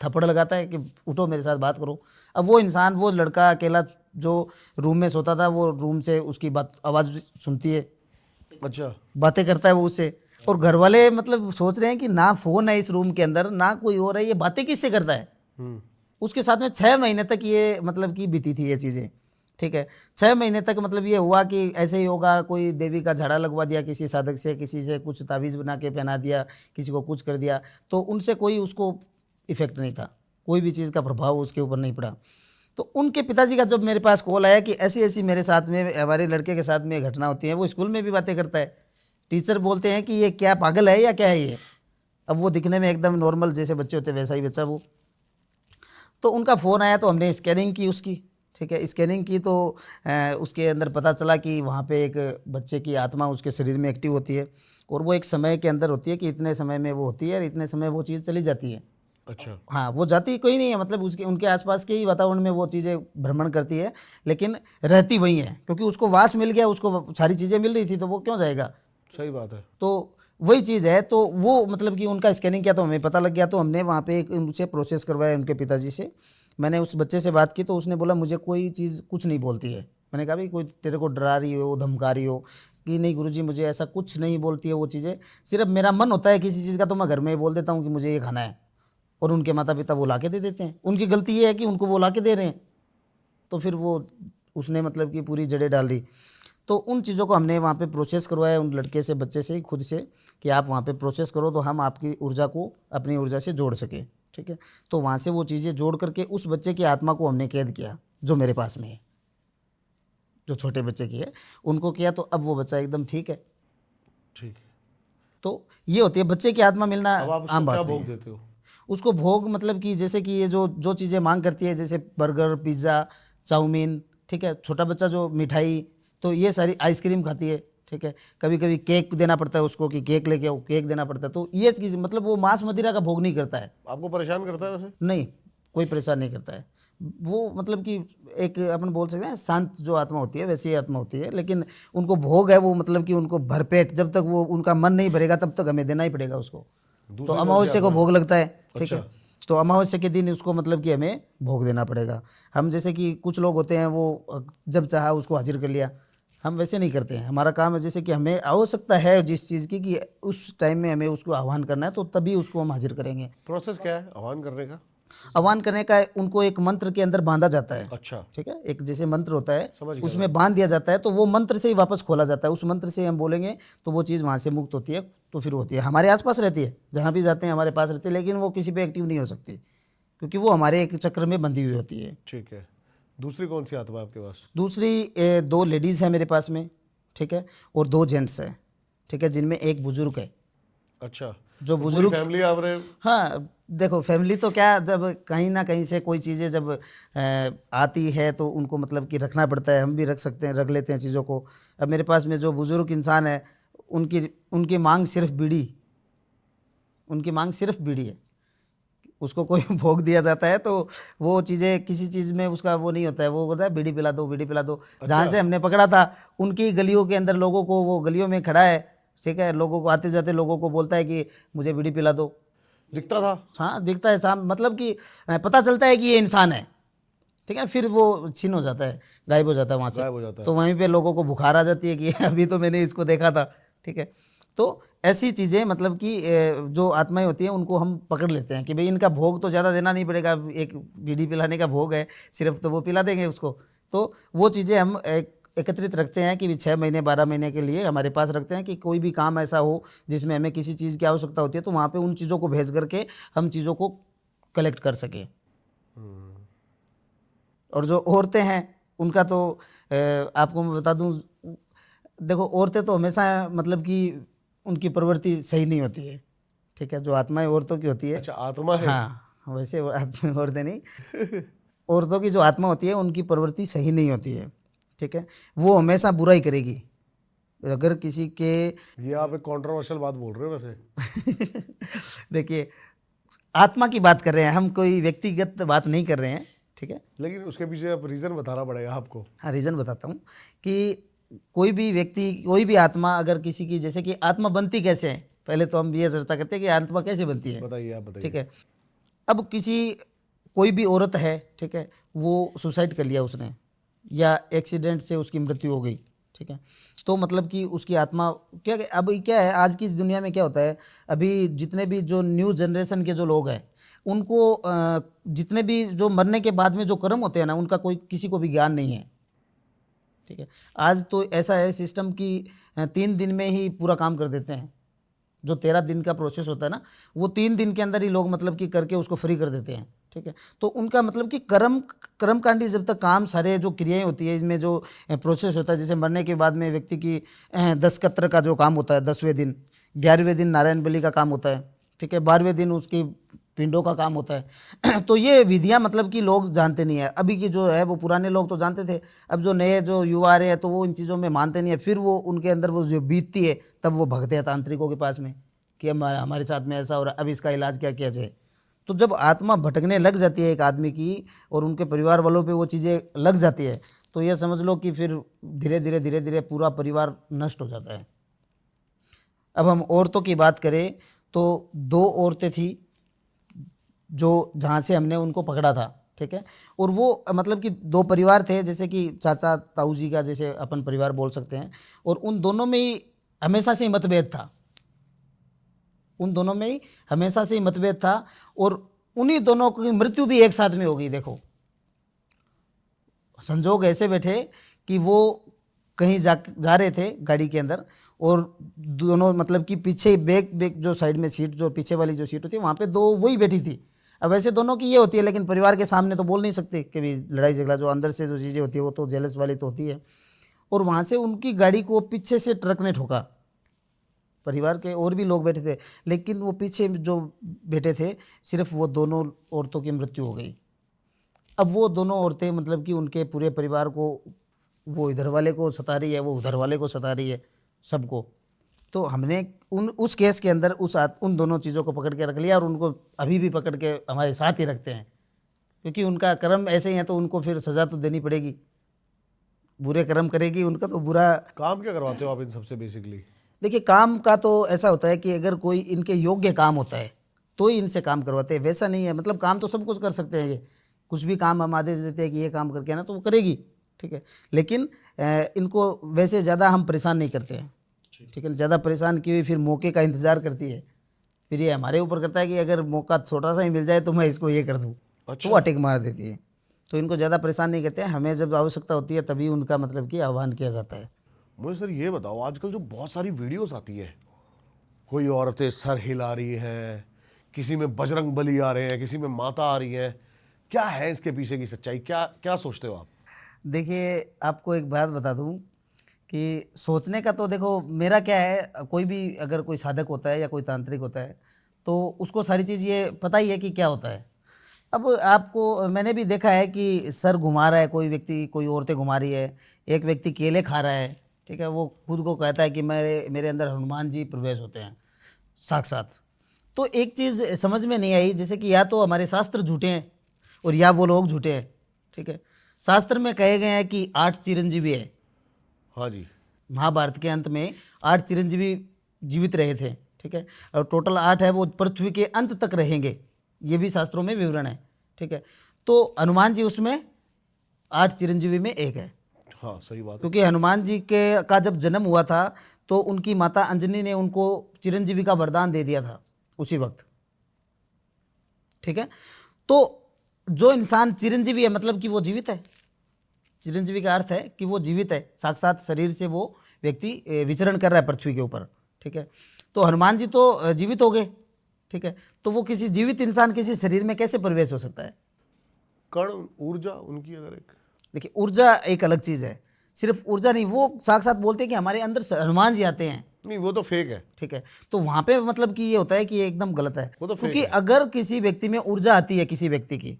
Speaker 1: थप्पड़ लगाता है कि उठो मेरे साथ बात करो। अब वो इंसान, वो लड़का अकेला जो रूम में सोता था, वो रूम से उसकी बात आवाज़ सुनती है,
Speaker 2: अच्छा,
Speaker 1: बातें करता है वो उससे। और घर वाले मतलब सोच रहे हैं कि ना फ़ोन है इस रूम के अंदर, ना कोई और है, ये बातें किससे करता है। उसके साथ में 6 महीने तक ये मतलब कि बीती थी ये चीज़ें, ठीक है। 6 महीने तक मतलब ये हुआ कि ऐसे ही होगा, कोई देवी का झाड़ा लगवा दिया किसी साधक से, किसी से कुछ तावीज़ बना के पहना दिया, किसी को कुछ कर दिया, तो उनसे कोई उसको इफेक्ट नहीं था, कोई भी चीज़ का प्रभाव उसके ऊपर नहीं पड़ा। तो उनके पिताजी का जब मेरे पास कॉल आया कि ऐसी ऐसी मेरे साथ में, हमारे लड़के के साथ में घटना होती है, वो स्कूल में भी बातें करता है, टीचर बोलते हैं कि ये क्या पागल है या क्या है ये। अब वो दिखने में एकदम नॉर्मल जैसे बच्चे होते हैं वैसा ही बच्चा वो। तो उनका फ़ोन आया तो हमने स्कैनिंग की उसकी, ठीक है। स्कैनिंग की तो उसके अंदर पता चला कि वहाँ पे एक बच्चे की आत्मा उसके शरीर में एक्टिव होती है, और वो एक समय के अंदर होती है कि इतने समय में वो होती है और इतने समय वो चीज़ चली जाती है।
Speaker 2: अच्छा,
Speaker 1: हाँ, वो जाती कोई नहीं है, मतलब उसके उनके आसपास के ही वातावरण में वो चीज़ें भ्रमण करती है, लेकिन रहती वही है, क्योंकि उसको वास मिल गया, उसको सारी चीज़ें मिल रही थी, तो वो क्यों जाएगा।
Speaker 2: सही बात है।
Speaker 1: तो वही चीज़ है। तो वो मतलब कि उनका स्कैनिंग किया तो हमें पता लग गया, तो हमने वहाँ पे एक उनसे प्रोसेस करवाया उनके पिताजी से। मैंने उस बच्चे से बात की तो उसने बोला मुझे कोई चीज़ कुछ नहीं बोलती है। मैंने कहा भाई कोई तेरे को डरा रही हो, धमका रही हो, कि नहीं गुरुजी मुझे ऐसा कुछ नहीं बोलती है वो चीज़ें, सिर्फ मेरा मन होता है किसी चीज़ का तो मैं घर में ही बोल देता हूँ कि मुझे ये खाना है, और उनके माता पिता वो ला के दे देते हैं। उनकी गलती ये है कि उनको वो ला के दे रहे हैं, तो फिर वो उसने मतलब कि पूरी जड़ें डाल दी। तो उन चीज़ों को हमने वहाँ पे प्रोसेस करवाया उन लड़के से, बच्चे से ही खुद से, कि आप वहाँ पे प्रोसेस करो तो हम आपकी ऊर्जा को अपनी ऊर्जा से जोड़ सकें, ठीक है। तो वहाँ से वो चीज़ें जोड़ करके उस बच्चे की आत्मा को हमने कैद किया, जो मेरे पास में है, जो छोटे बच्चे की है, उनको किया, तो अब वो बच्चा एकदम ठीक है।
Speaker 2: ठीक है।
Speaker 1: तो ये होती है बच्चे की आत्मा मिलना,
Speaker 2: अब आप उसको
Speaker 1: आम
Speaker 2: क्या
Speaker 1: बात नहीं
Speaker 2: भोग
Speaker 1: है।
Speaker 2: देते हो?
Speaker 1: उसको भोग मतलब कि जैसे कि ये जो जो चीज़ें मांग करती है, जैसे बर्गर, पिज़्ज़ा, चाउमीन, ठीक है। छोटा बच्चा जो मिठाई, तो ये सारी आइसक्रीम खाती है, ठीक है। कभी कभी केक देना पड़ता है उसको कि केक लेके आओ, केक देना पड़ता है। तो ये चीज़ मतलब वो मांस मदिरा का भोग नहीं करता है,
Speaker 2: आपको परेशान करता है वैसे?
Speaker 1: नहीं, कोई परेशान नहीं करता है। वो मतलब कि एक अपन बोल सकते हैं शांत जो आत्मा होती है वैसी आत्मा होती है, लेकिन उनको भोग है वो मतलब कि उनको भरपेट, जब तक वो उनका मन नहीं भरेगा तब तक हमें देना ही पड़ेगा उसको। तो
Speaker 2: दूसरी कौन सी
Speaker 1: अमावस्या को
Speaker 2: आत्मा है?
Speaker 1: भोग लगता है, ठीक है।
Speaker 2: अच्छा।
Speaker 1: तो अमावस्या के दिन उसको मतलब कि हमें भोग देना पड़ेगा। हम जैसे कि कुछ लोग होते हैं वो जब चाहा उसको हाजिर कर लिया, हम वैसे नहीं करते हैं। हमारा काम है जैसे कि हमें आवश्यकता है जिस चीज़ की कि उस टाइम में हमें उसको आह्वान करना है, तो तभी उसको हम हाजिर करेंगे।
Speaker 2: प्रोसेस क्या है आह्वान करने का?
Speaker 1: आह्वान करने का उनको एक मंत्र के अंदर बांधा जाता है,
Speaker 2: अच्छा,
Speaker 1: ठीक है। एक जैसे मंत्र होता है
Speaker 2: समझ गया
Speaker 1: उसमें बांध दिया जाता है, तो वो मंत्र से ही वापस खोला जाता है। उस मंत्र से हम बोलेंगे तो वो चीज़ वहाँ से मुक्त होती है, तो फिर होती है, हमारे आसपास रहती है, जहाँ भी जाते हैं हमारे पास रहती है, लेकिन वो किसी पे एक्टिव नहीं हो सकती, क्योंकि वो हमारे एक चक्र में बंधी हुई होती है।
Speaker 2: ठीक है। दूसरी कौन सी आत्मा है आपके पास?
Speaker 1: दूसरी 2 लेडीज़ हैं मेरे पास में, ठीक है, और 2 जेंट्स हैं, ठीक है, जिनमें एक बुजुर्ग है।
Speaker 2: अच्छा,
Speaker 1: जो
Speaker 2: तो पूरी
Speaker 1: बुजुर्ग,
Speaker 2: फैमिली आप रहे?
Speaker 1: हाँ देखो फैमिली तो क्या, जब कहीं ना कहीं से कोई चीज़ें जब आती है तो उनको मतलब कि रखना पड़ता है, हम भी रख सकते हैं, रख लेते हैं चीज़ों को। अब मेरे पास में जो बुज़ुर्ग इंसान है, उनकी उनकी मांग सिर्फ बीड़ी, उनकी मांग सिर्फ बीड़ी है। उसको कोई भोग दिया जाता है तो वो चीज़ें किसी चीज़ में उसका वो नहीं होता है, वो बोलता है बीड़ी पिला दो, बीड़ी पिला दो। जहाँ से हमने पकड़ा था उनकी गलियों के अंदर लोगों को, वो गलियों में खड़ा है, ठीक है, लोगों को आते जाते लोगों को बोलता है कि मुझे बीड़ी पिला दो।
Speaker 2: दिखता था?
Speaker 1: हाँ दिखता है साम, मतलब कि पता चलता है कि ये इंसान है, ठीक है। फिर वो छीन हो जाता है, गायब हो जाता है वहाँ से।
Speaker 2: गायब हो जाता है।
Speaker 1: तो वहीं पे लोगों को बुखार आ जाती है कि अभी तो मैंने इसको देखा था, ठीक है। तो ऐसी चीज़ें मतलब कि जो आत्माएं होती हैं उनको हम पकड़ लेते हैं कि भाई इनका भोग तो ज़्यादा देना नहीं पड़ेगा, एक बीड़ी पिलाने का भोग है सिर्फ, तो वो पिला देंगे उसको। तो वो चीज़ें हम एकत्रित रखते हैं कि 6 महीने 12 महीने के लिए हमारे पास रखते हैं कि कोई भी काम ऐसा हो जिसमें हमें किसी चीज़ की आवश्यकता होती है, तो वहाँ पे उन चीज़ों को भेज करके हम चीज़ों को कलेक्ट कर सकें। और जो औरतें हैं उनका तो आपको मैं बता दूं, देखो औरतें तो हमेशा मतलब कि उनकी प्रवृत्ति सही नहीं होती है, ठीक है। जो आत्माएं औरतों की होती है,
Speaker 2: अच्छा, आत्मा है?
Speaker 1: हाँ वैसे वो आत्मा औरतें नहीं, औरतों की जो आत्मा होती है उनकी प्रवृत्ति सही नहीं होती है, ठीक है, वो हमेशा बुराई करेगी। अगर किसी के
Speaker 2: ये आप एक कंट्रोवर्शियल बात बोल रहे हो वैसे।
Speaker 1: देखिए, आत्मा की बात कर रहे हैं हम, कोई व्यक्तिगत बात नहीं कर रहे हैं, ठीक है।
Speaker 2: लेकिन उसके पीछे अब रीजन बताना पड़ेगा आपको।
Speaker 1: हाँ, रीज़न बताता हूँ कि कोई भी व्यक्ति, कोई भी आत्मा अगर किसी की, जैसे कि आत्मा बनती कैसे है, पहले तो हम ये चर्चा करते हैं कि आत्मा कैसे बनती है।
Speaker 2: बताइए, आप बताइए।
Speaker 1: ठीक है, अब कोई भी औरत है, ठीक है, वो सुसाइड कर लिया उसने, या एक्सीडेंट से उसकी मृत्यु हो गई, ठीक है, तो मतलब कि उसकी आत्मा अब क्या है, आज की दुनिया में क्या होता है, अभी जितने भी जो न्यू जनरेशन के जो लोग हैं उनको जितने भी जो मरने के बाद में जो कर्म होते हैं ना, उनका कोई किसी को भी ज्ञान नहीं है, ठीक है। आज तो ऐसा है सिस्टम कि 3 दिन में ही पूरा काम कर देते हैं। जो 13 दिन का प्रोसेस होता है ना, वो 3 दिन के अंदर ही लोग मतलब कि करके उसको फ्री कर देते हैं, ठीक है। तो उनका मतलब कि कर्मकांडी जब तक काम, सारे जो क्रियाएं होती है, इसमें जो प्रोसेस होता है, जैसे मरने के बाद में व्यक्ति की 10 कत्र का जो काम होता है 10वें दिन, 11वें दिन नारायण बलि का काम होता है, ठीक है, 12वें दिन उसकी पिंडों का काम होता है। तो ये विधियां मतलब कि लोग जानते नहीं है। अभी की जो है वो पुराने लोग तो जानते थे, अब जो नए जो युवा आ रहे हैं तो वो इन चीज़ों में मानते नहीं है। फिर वो उनके अंदर वो जो बीतती है तब वो भगते हैं तांत्रिकों के पास में कि हमारे साथ में ऐसा हो रहा है, अब इसका इलाज क्या किया जाए। तो जब आत्मा भटकने लग जाती है एक आदमी की और उनके परिवार वालों पे वो चीज़ें लग जाती है, तो ये समझ लो कि फिर धीरे धीरे पूरा परिवार नष्ट हो जाता है। अब हम औरतों की बात करें तो 2 औरतें थी जो जहाँ से हमने उनको पकड़ा था, ठीक है, और वो मतलब कि 2 परिवार थे, जैसे कि चाचा ताऊ जी का जैसे अपन परिवार बोल सकते हैं, और उन दोनों में ही हमेशा से ही मतभेद था, उन दोनों में ही हमेशा से ही मतभेद था, और उन्हीं दोनों की मृत्यु भी एक साथ में हो गई। देखो, संजोग ऐसे बैठे कि वो कहीं जा रहे थे गाड़ी के अंदर, और दोनों मतलब कि पीछे बैक जो साइड में सीट, जो पीछे वाली जो सीट होती है वहाँ पे 2 वही बैठी थी। अब वैसे दोनों की ये होती है, लेकिन परिवार के सामने तो बोल नहीं सकते कि भी लड़ाई झगड़ा, जो अंदर से जो चीज़ें होती है वो तो जेलस वाली तो होती है। और वहाँ से उनकी गाड़ी को पीछे से ट्रक ने ठोका। परिवार के और भी लोग बैठे थे, लेकिन वो पीछे जो बैठे थे सिर्फ वो दोनों औरतों की मृत्यु हो गई। अब वो दोनों औरतें मतलब कि उनके पूरे परिवार को, वो इधर वाले को सता रही है, वो उधर वाले को सता रही है, सबको। तो हमने उस केस के अंदर उन दोनों चीज़ों को पकड़ के रख लिया, और उनको अभी भी पकड़ के हमारे साथ ही रखते हैं, क्योंकि उनका कर्म ऐसे ही है, तो उनको फिर सज़ा तो देनी पड़ेगी। बुरे कर्म करेगी उनका तो बुरा।
Speaker 2: काम क्या करवाते हो आप इन सबसे बेसिकली?
Speaker 1: देखिए, काम का तो ऐसा होता है कि अगर कोई इनके योग्य काम होता है तो ही इनसे काम करवाते हैं, वैसा नहीं है। मतलब काम तो सब कुछ कर सकते हैं, ये कुछ भी काम हम आदेश देते हैं कि ये काम करके आना, तो वो करेगी, ठीक है। लेकिन इनको वैसे ज़्यादा हम परेशान नहीं करते हैं, ठीक है। ज़्यादा परेशान की हुई फिर मौके का इंतज़ार करती है, फिर ये हमारे ऊपर करता है कि अगर मौका छोटा सा ही मिल जाए तो मैं इसको ये कर दूँ, तो वो अटैक मार देती है। तो इनको ज़्यादा परेशान नहीं करते हैं, हमें जब आवश्यकता होती है तभी उनका मतलब कि आह्वान किया जाता है।
Speaker 2: मुझे सर ये बताओ, आजकल जो बहुत सारी वीडियोस आती है, कोई औरतें सर हिला रही हैं, किसी में बजरंग बली आ रहे हैं, किसी में माता आ रही हैं, क्या है इसके पीछे की सच्चाई? क्या क्या सोचते हो आप?
Speaker 1: देखिए, आपको एक बात बता दूं कि सोचने का तो देखो, मेरा क्या है, कोई भी अगर कोई साधक होता है या कोई तांत्रिक होता है तो उसको सारी चीज़ ये पता ही है कि क्या होता है। अब आपको मैंने भी देखा है कि सर घुमा रहा है कोई व्यक्ति, कोई औरतें घुमा रही है, एक व्यक्ति केले खा रहा है, ठीक है, वो खुद को कहता है कि मेरे अंदर हनुमान जी प्रवेश होते हैं साक्षात। तो एक चीज़ समझ में नहीं आई, जैसे कि या तो हमारे शास्त्र झूठे हैं और या वो लोग झूठे हैं, ठीक है। शास्त्र में कहे गए हैं कि 8 चिरंजीवी है।
Speaker 2: हाँ जी।
Speaker 1: महाभारत के अंत में 8 चिरंजीवी जीवित रहे थे, ठीक है, और टोटल 8 है वो पृथ्वी के अंत तक रहेंगे, ये भी शास्त्रों में विवरण है, ठीक है। तो हनुमान जी उसमें 8 चिरंजीवी में एक है।
Speaker 2: हाँ, सही बात है।
Speaker 1: क्योंकि हनुमान जी का जब जन्म हुआ था तो उनकी माता अंजनी ने उनको चिरंजीवी का वरदान दे दिया था उसी वक्त, ठीक है। तो जो इंसान चिरंजीवी है मतलब कि वो जीवित है। चिरंजीवी का अर्थ है कि वो जीवित है, साक्षात शरीर से वो व्यक्ति विचरण कर रहा है पृथ्वी के ऊपर, ठीक है। तो हनुमान जी तो जीवित हो गए, ठीक है, तो वो किसी जीवित इंसान किसी शरीर में कैसे प्रवेश हो सकता है?
Speaker 2: कर्ण ऊर्जा उनकी अगर एक,
Speaker 1: देखिए, ऊर्जा एक अलग चीज़ है, सिर्फ ऊर्जा नहीं, वो साक्षात बोलते हैं कि हमारे अंदर हनुमान जी आते हैं,
Speaker 2: नहीं वो तो फेक है,
Speaker 1: ठीक है। तो वहाँ पे मतलब कि ये होता है कि ये एकदम गलत है,
Speaker 2: वो तो फेक
Speaker 1: क्योंकि
Speaker 2: है।
Speaker 1: अगर किसी व्यक्ति में ऊर्जा आती है, किसी व्यक्ति की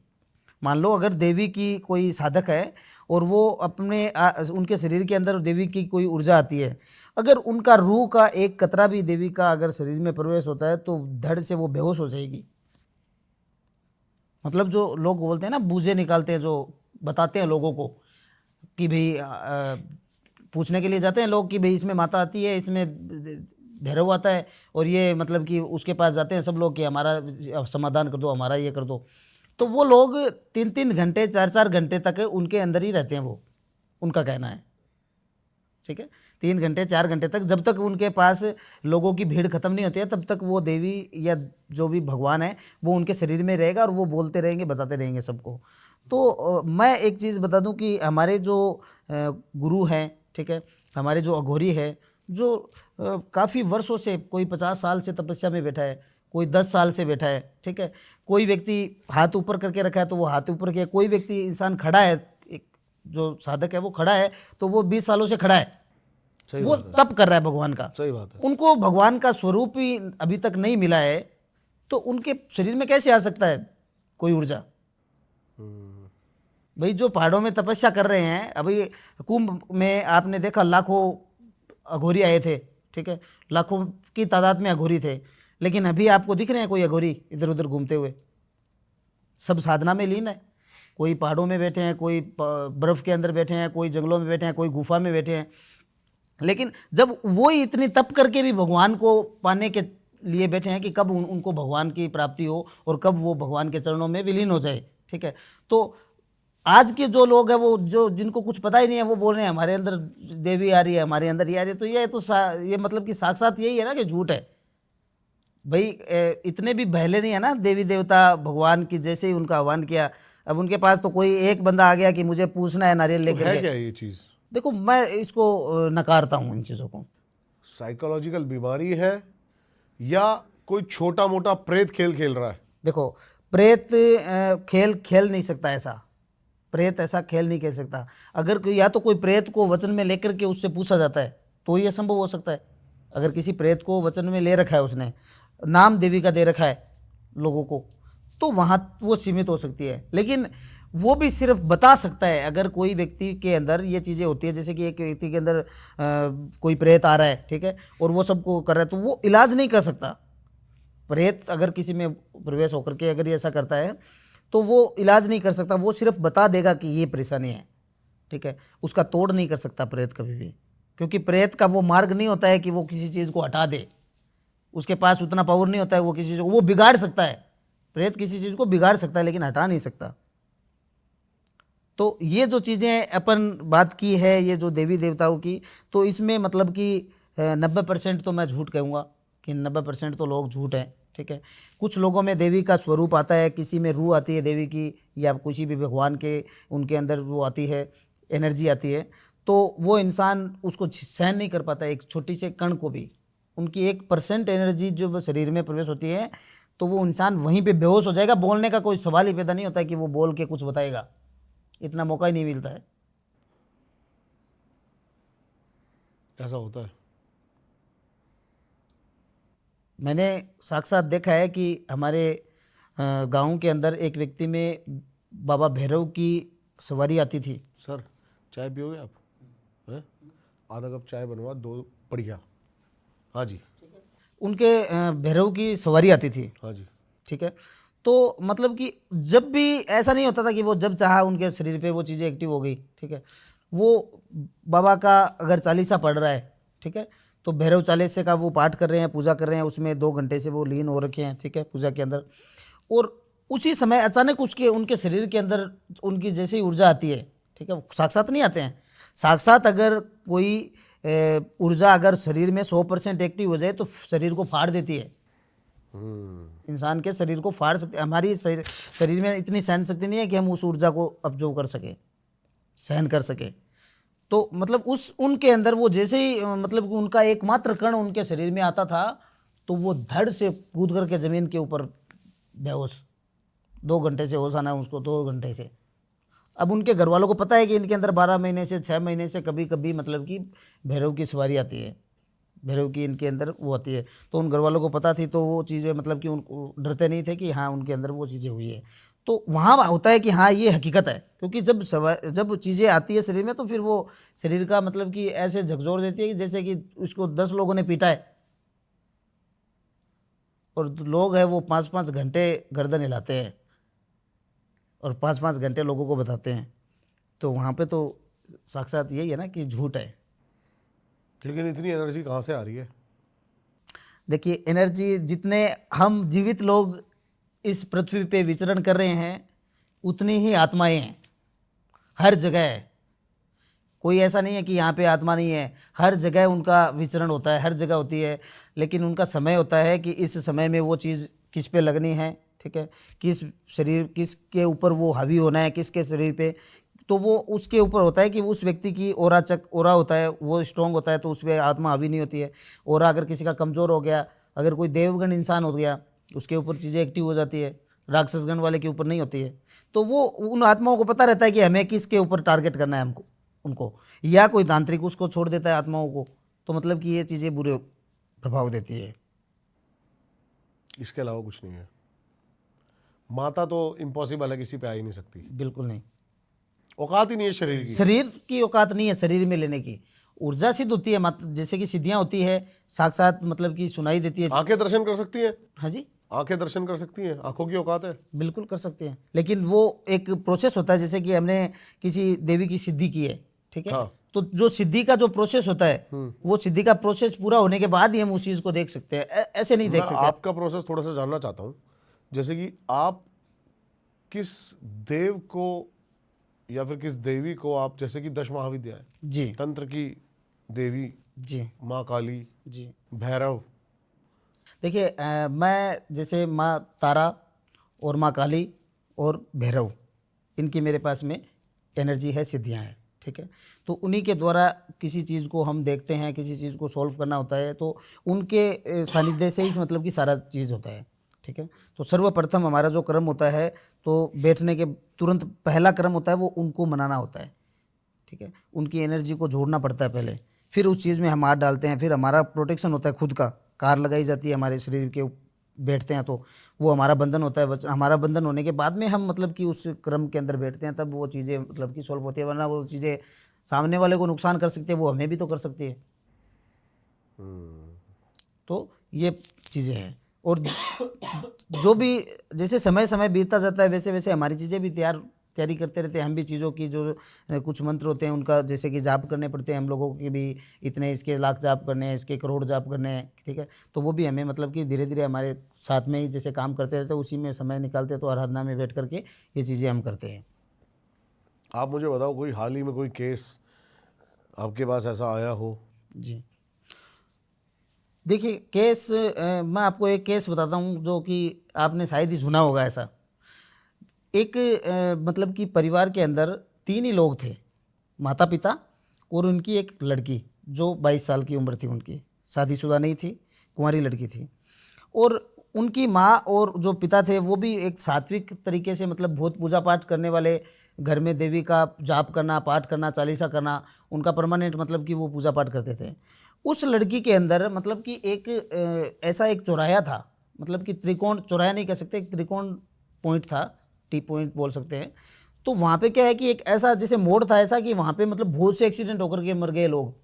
Speaker 1: मान लो अगर देवी की कोई साधक है और वो अपने उनके शरीर के अंदर देवी की कोई ऊर्जा आती है, अगर उनका रूह का एक कतरा भी देवी का अगर शरीर में प्रवेश होता है तो धड़ से वो बेहोश हो जाएगी। मतलब जो लोग बोलते हैं ना, बूझे निकालते हैं, जो बताते हैं लोगों को कि भाई पूछने के लिए जाते हैं लोग कि भाई इसमें माता आती है, इसमें भैरव आता है, और ये मतलब कि उसके पास जाते हैं सब लोग कि हमारा समाधान कर दो, हमारा ये कर दो। तो वो लोग 3-3 घंटे 4-4 घंटे तक उनके अंदर ही रहते हैं, वो उनका कहना है, ठीक है। 3 घंटे 4 घंटे तक, जब तक उनके पास लोगों की भीड़ खत्म नहीं होती है, तब तक वो देवी या जो भी भगवान है वो उनके शरीर में रहेगा और वो बोलते रहेंगे, बताते रहेंगे सबको। तो मैं एक चीज़ बता दूं कि हमारे जो गुरु हैं, ठीक है, हमारे जो अघोरी है, जो काफ़ी वर्षों से, कोई 50 साल से तपस्या में बैठा है, कोई 10 साल से बैठा है, ठीक है, कोई व्यक्ति हाथ ऊपर करके रखा है तो वो हाथ ऊपर किया, कोई व्यक्ति इंसान खड़ा है, एक जो साधक है वो खड़ा है तो वो 20 सालों से खड़ा है, वो तप कर रहा है भगवान का।
Speaker 2: सही बात है।
Speaker 1: उनको भगवान का स्वरूप ही अभी तक नहीं मिला है, तो उनके शरीर में कैसे आ सकता है कोई ऊर्जा? भाई जो पहाड़ों में तपस्या कर रहे हैं, अभी कुंभ में आपने देखा लाखों अघोरी आए थे, ठीक है, लाखों की तादाद में अघोरी थे, लेकिन अभी आपको दिख रहे हैं कोई अघोरी इधर उधर घूमते हुए? सब साधना में लीन है, कोई पहाड़ों में बैठे हैं, कोई बर्फ़ के अंदर बैठे हैं, कोई जंगलों में बैठे हैं, कोई गुफा में बैठे हैं। लेकिन जब वो इतनी तप करके भी भगवान को पाने के लिए बैठे हैं कि कब उनको भगवान की प्राप्ति हो और कब वो भगवान के चरणों में विलीन हो जाए, ठीक है। तो आज के जो लोग हैं, वो जो जिनको कुछ पता ही नहीं है, वो बोल रहे हैं हमारे अंदर देवी आ रही है, हमारे अंदर ये आ रही है, तो ये मतलब कि साक्षात यही है ना कि झूठ है। भाई इतने भी बहले नहीं है ना देवी देवता भगवान की, जैसे ही उनका आह्वान किया, अब उनके पास तो कोई एक बंदा आ गया कि मुझे पूछना है नारियल लेकर के।
Speaker 2: क्या ये चीज़?
Speaker 1: देखो मैं इसको नकारता हूँ इन चीज़ों को।
Speaker 2: साइकोलॉजिकल बीमारी है या कोई छोटा मोटा प्रेत खेल खेल रहा है?
Speaker 1: देखो प्रेत खेल नहीं सकता, ऐसा प्रेत ऐसा खेल नहीं खेल सकता। अगर या तो कोई प्रेत को वचन में लेकर के उससे पूछा जाता है तो ये संभव हो सकता है। अगर किसी प्रेत को वचन में ले रखा है, उसने नाम देवी का दे रखा है लोगों को, तो वहाँ वो सीमित हो सकती है। लेकिन वो भी सिर्फ बता सकता है अगर कोई व्यक्ति के अंदर ये चीज़ें होती है, जैसे कि एक व्यक्ति के अंदर कोई प्रेत आ रहा है, ठीक है, और वो सबको कर रहा है, तो वो इलाज नहीं कर सकता। प्रेत अगर किसी में प्रवेश होकर के अगर ये ऐसा करता है तो वो इलाज नहीं कर सकता, वो सिर्फ बता देगा कि ये परेशानी है, ठीक है, उसका तोड़ नहीं कर सकता प्रेत कभी भी, क्योंकि प्रेत का वो मार्ग नहीं होता है कि वो किसी चीज़ को हटा दे, उसके पास उतना पावर नहीं होता है, वो किसी चीज़ को वो बिगाड़ सकता है। प्रेत किसी चीज़ को बिगाड़ सकता है लेकिन हटा नहीं सकता। तो ये जो चीज़ें अपन बात की है, ये जो देवी देवताओं की, तो इसमें मतलब कि 90% तो मैं झूठ कहूँगा कि 90% तो लोग झूठ हैं, ठीक है। कुछ लोगों में देवी का स्वरूप आता है, किसी में रूह आती है देवी की, या किसी भी भगवान के उनके अंदर वो आती है, एनर्जी आती है, तो वो इंसान उसको सहन नहीं कर पाता, एक छोटी से कण को भी। उनकी 1% एनर्जी जो शरीर में प्रवेश होती है तो वो इंसान वहीं पे बेहोश हो जाएगा, बोलने का कोई सवाल ही पैदा नहीं होता है कि वो बोल के कुछ बताएगा, इतना मौका ही नहीं मिलता है।
Speaker 2: ऐसा होता है?
Speaker 1: मैंने साक्षात देखा है कि हमारे गांव के अंदर एक व्यक्ति में बाबा भैरव की सवारी आती थी।
Speaker 2: सर चाय पियोगे आप? हैं? आधा कप चाय बनवा दो, बढ़िया। हाँ जी।
Speaker 1: उनके भैरव की सवारी आती थी।
Speaker 2: हाँ जी।
Speaker 1: ठीक है, तो मतलब कि जब भी ऐसा नहीं होता था कि वो जब चाहा उनके शरीर पे वो चीज़ें एक्टिव हो गई, ठीक है। वो बाबा का अगर चालीसा पढ़ रहा है, ठीक है, तो भैरव चालीसे का वो पाठ कर रहे हैं, पूजा कर रहे हैं, उसमें 2 घंटे से वो लीन हो रखे हैं, ठीक है, पूजा के अंदर। और उसी समय अचानक उनके शरीर के अंदर उनकी जैसे ही ऊर्जा आती है, ठीक है, साक्षात नहीं आते हैं, साक्षात अगर कोई ऊर्जा अगर शरीर में 100% एक्टिव हो जाए तो शरीर को फाड़ देती है। इंसान के शरीर को फाड़ सकते, हमारी शरीर में इतनी सहन शक्ति नहीं है कि हम उस ऊर्जा को अब्जॉर्व कर सके, सहन कर सके। तो मतलब उनके अंदर वो जैसे ही मतलब कि उनका एकमात्र कण उनके शरीर में आता था तो वो धड़ से कूद करके ज़मीन के ऊपर बेहोश, 2 घंटे से होश आना है उसको, 2 घंटे से। अब उनके घर वालों को पता है कि इनके अंदर 12 महीने से 6 महीने से कभी कभी मतलब कि भैरव की सवारी आती है, भैरव की इनके अंदर वो आती है। तो उन घर वालों को पता थी, तो वो चीज़ें मतलब कि उनको डरते नहीं थे कि हाँ उनके अंदर वो चीज़ें हुई है। तो वहाँ होता है कि हाँ ये हकीकत है, क्योंकि जब चीज़ें आती है शरीर में तो फिर वो शरीर का मतलब कि ऐसे झकझोर देती है कि जैसे कि उसको 10 लोगों ने पीटा है और लोग हैं वो 5-5 घंटे गर्दन हिलाते हैं और 5-5 घंटे लोगों को बताते हैं। तो वहाँ पे तो साक्षात यही है ना कि झूठ है।
Speaker 2: लेकिन इतनी एनर्जी कहाँ से आ रही है?
Speaker 1: देखिए एनर्जी, जितने हम जीवित लोग इस पृथ्वी पे विचरण कर रहे हैं उतनी ही आत्माएं हैं हर जगह है। कोई ऐसा नहीं है कि यहाँ पे आत्मा नहीं है, हर जगह उनका विचरण होता है, हर जगह होती है। लेकिन उनका समय होता है कि इस समय में वो चीज़ किस पे लगनी है, ठीक है, किसके ऊपर वो हावी होना है, किसके शरीर पे, तो वो उसके ऊपर होता है कि उस व्यक्ति की ओरा होता है वो स्ट्रॉन्ग होता है तो उस पर आत्मा हावी नहीं होती है। ओरा अगर किसी का कमज़ोर हो गया, अगर कोई देवगण इंसान हो गया उसके ऊपर चीज़ें एक्टिव हो जाती है, राक्षसगण वाले के ऊपर नहीं होती है। तो वो उन आत्माओं को पता रहता है कि हमें किसके ऊपर टारगेट करना है हमको उनको, या कोई तांत्रिक उसको छोड़ देता है आत्माओं को, तो मतलब कि ये चीज़ें बुरे प्रभाव देती है।
Speaker 2: इसके अलावा कुछ नहीं है। माता तो इम्पॉसिबल है, किसी पे आ ही नहीं सकती,
Speaker 1: बिल्कुल नहीं,
Speaker 2: औकात ही नहीं है शरीर की।
Speaker 1: शरीर की औकात नहीं है शरीर में लेने की। ऊर्जा सिद्ध होती है, जैसे कि सिद्धियाँ होती है, साक्षात मतलब कि सुनाई देती है।
Speaker 2: आंखें दर्शन कर सकती हैं?
Speaker 1: हाँ जी,
Speaker 2: आंखें दर्शन कर सकती हैं, आंखों की औकात है।
Speaker 1: बिल्कुल कर सकते हैं, लेकिन वो एक प्रोसेस होता है। जैसे कि हमने किसी देवी की सिद्धि की है, ठीक है,
Speaker 2: हाँ।
Speaker 1: तो जो सिद्धि का जो प्रोसेस होता है वो सिद्धि का प्रोसेस पूरा होने के बाद ही हम उस चीज़ को देख सकते हैं, ऐसे नहीं
Speaker 2: मैं
Speaker 1: देख सकते।
Speaker 2: आपका प्रोसेस थोड़ा सा जानना चाहता हूँ। जैसे कि आप किस देव को या फिर किस देवी को आप, जैसे कि 10 महाविद्या है,
Speaker 1: जी
Speaker 2: तंत्र की देवी,
Speaker 1: जी
Speaker 2: माँ काली,
Speaker 1: जी।
Speaker 2: भैरव,
Speaker 1: देखिए मैं जैसे माँ तारा और माँ काली और भैरव, इनकी मेरे पास में एनर्जी है, सिद्धियाँ हैं, ठीक है। तो उन्हीं के द्वारा किसी चीज़ को हम देखते हैं, किसी चीज़ को सॉल्व करना होता है तो उनके सानिध्य से ही मतलब कि सारा चीज़ होता है, ठीक है। तो सर्वप्रथम हमारा जो कर्म होता है तो बैठने के तुरंत पहला कर्म होता है वो उनको मनाना होता है, ठीक है। उनकी एनर्जी को जोड़ना पड़ता है पहले, फिर उस चीज़ में हम हाथ डालते हैं, फिर हमारा प्रोटेक्शन होता है, खुद का कार लगाई जाती है हमारे शरीर के बैठते हैं तो वो हमारा बंधन होता है। हमारा बंधन होने के बाद में हम मतलब कि उस क्रम के अंदर बैठते हैं, तब वो चीज़ें मतलब कि सॉल्व होती है। वरना वो चीज़ें सामने वाले को नुकसान कर सकती है, वो हमें भी तो कर सकती है। तो ये चीज़ें हैं। और जो भी जैसे समय समय बीतता जाता है वैसे वैसे हमारी चीज़ें भी तैयारी करते रहते हैं हम भी। चीज़ों की जो कुछ मंत्र होते हैं उनका जैसे कि जाप करने पड़ते हैं हम लोगों की भी, इतने इसके लाख जाप करने हैं, इसके करोड़ जाप करने हैं, ठीक है। तो वो भी हमें मतलब कि धीरे धीरे हमारे साथ में ही जैसे काम करते रहते हैं, उसी में समय निकालते हैं तो आराधना में बैठ करके ये चीज़ें हम करते हैं।
Speaker 2: आप मुझे बताओ कोई हाल ही में कोई केस आपके पास ऐसा आया हो?
Speaker 1: जी देखिए केस, मैं आपको एक केस बताता हूँ जो कि आपने शायद ही सुना होगा। ऐसा एक मतलब कि परिवार के अंदर 3 ही लोग थे, माता पिता और उनकी एक लड़की जो 22 साल की उम्र थी उनकी, शादीशुदा नहीं थी, कुंवारी लड़की थी। और उनकी माँ और जो पिता थे वो भी एक सात्विक तरीके से मतलब बहुत पूजा पाठ करने वाले, घर में देवी का जाप करना, पाठ करना, चालीसा करना उनका परमानेंट मतलब कि वो पूजा पाठ करते थे। उस लड़की के अंदर मतलब कि एक ऐसा एक चौराया था, मतलब कि त्रिकोण, चौराया नहीं कह सकते, एक त्रिकोण पॉइंट था, टी पॉइंट बोल सकते हैं। तो वहाँ पे क्या है कि एक ऐसा जैसे मोड़ था ऐसा कि वहाँ पे मतलब बहुत से एक्सीडेंट होकर के मर गए लोग,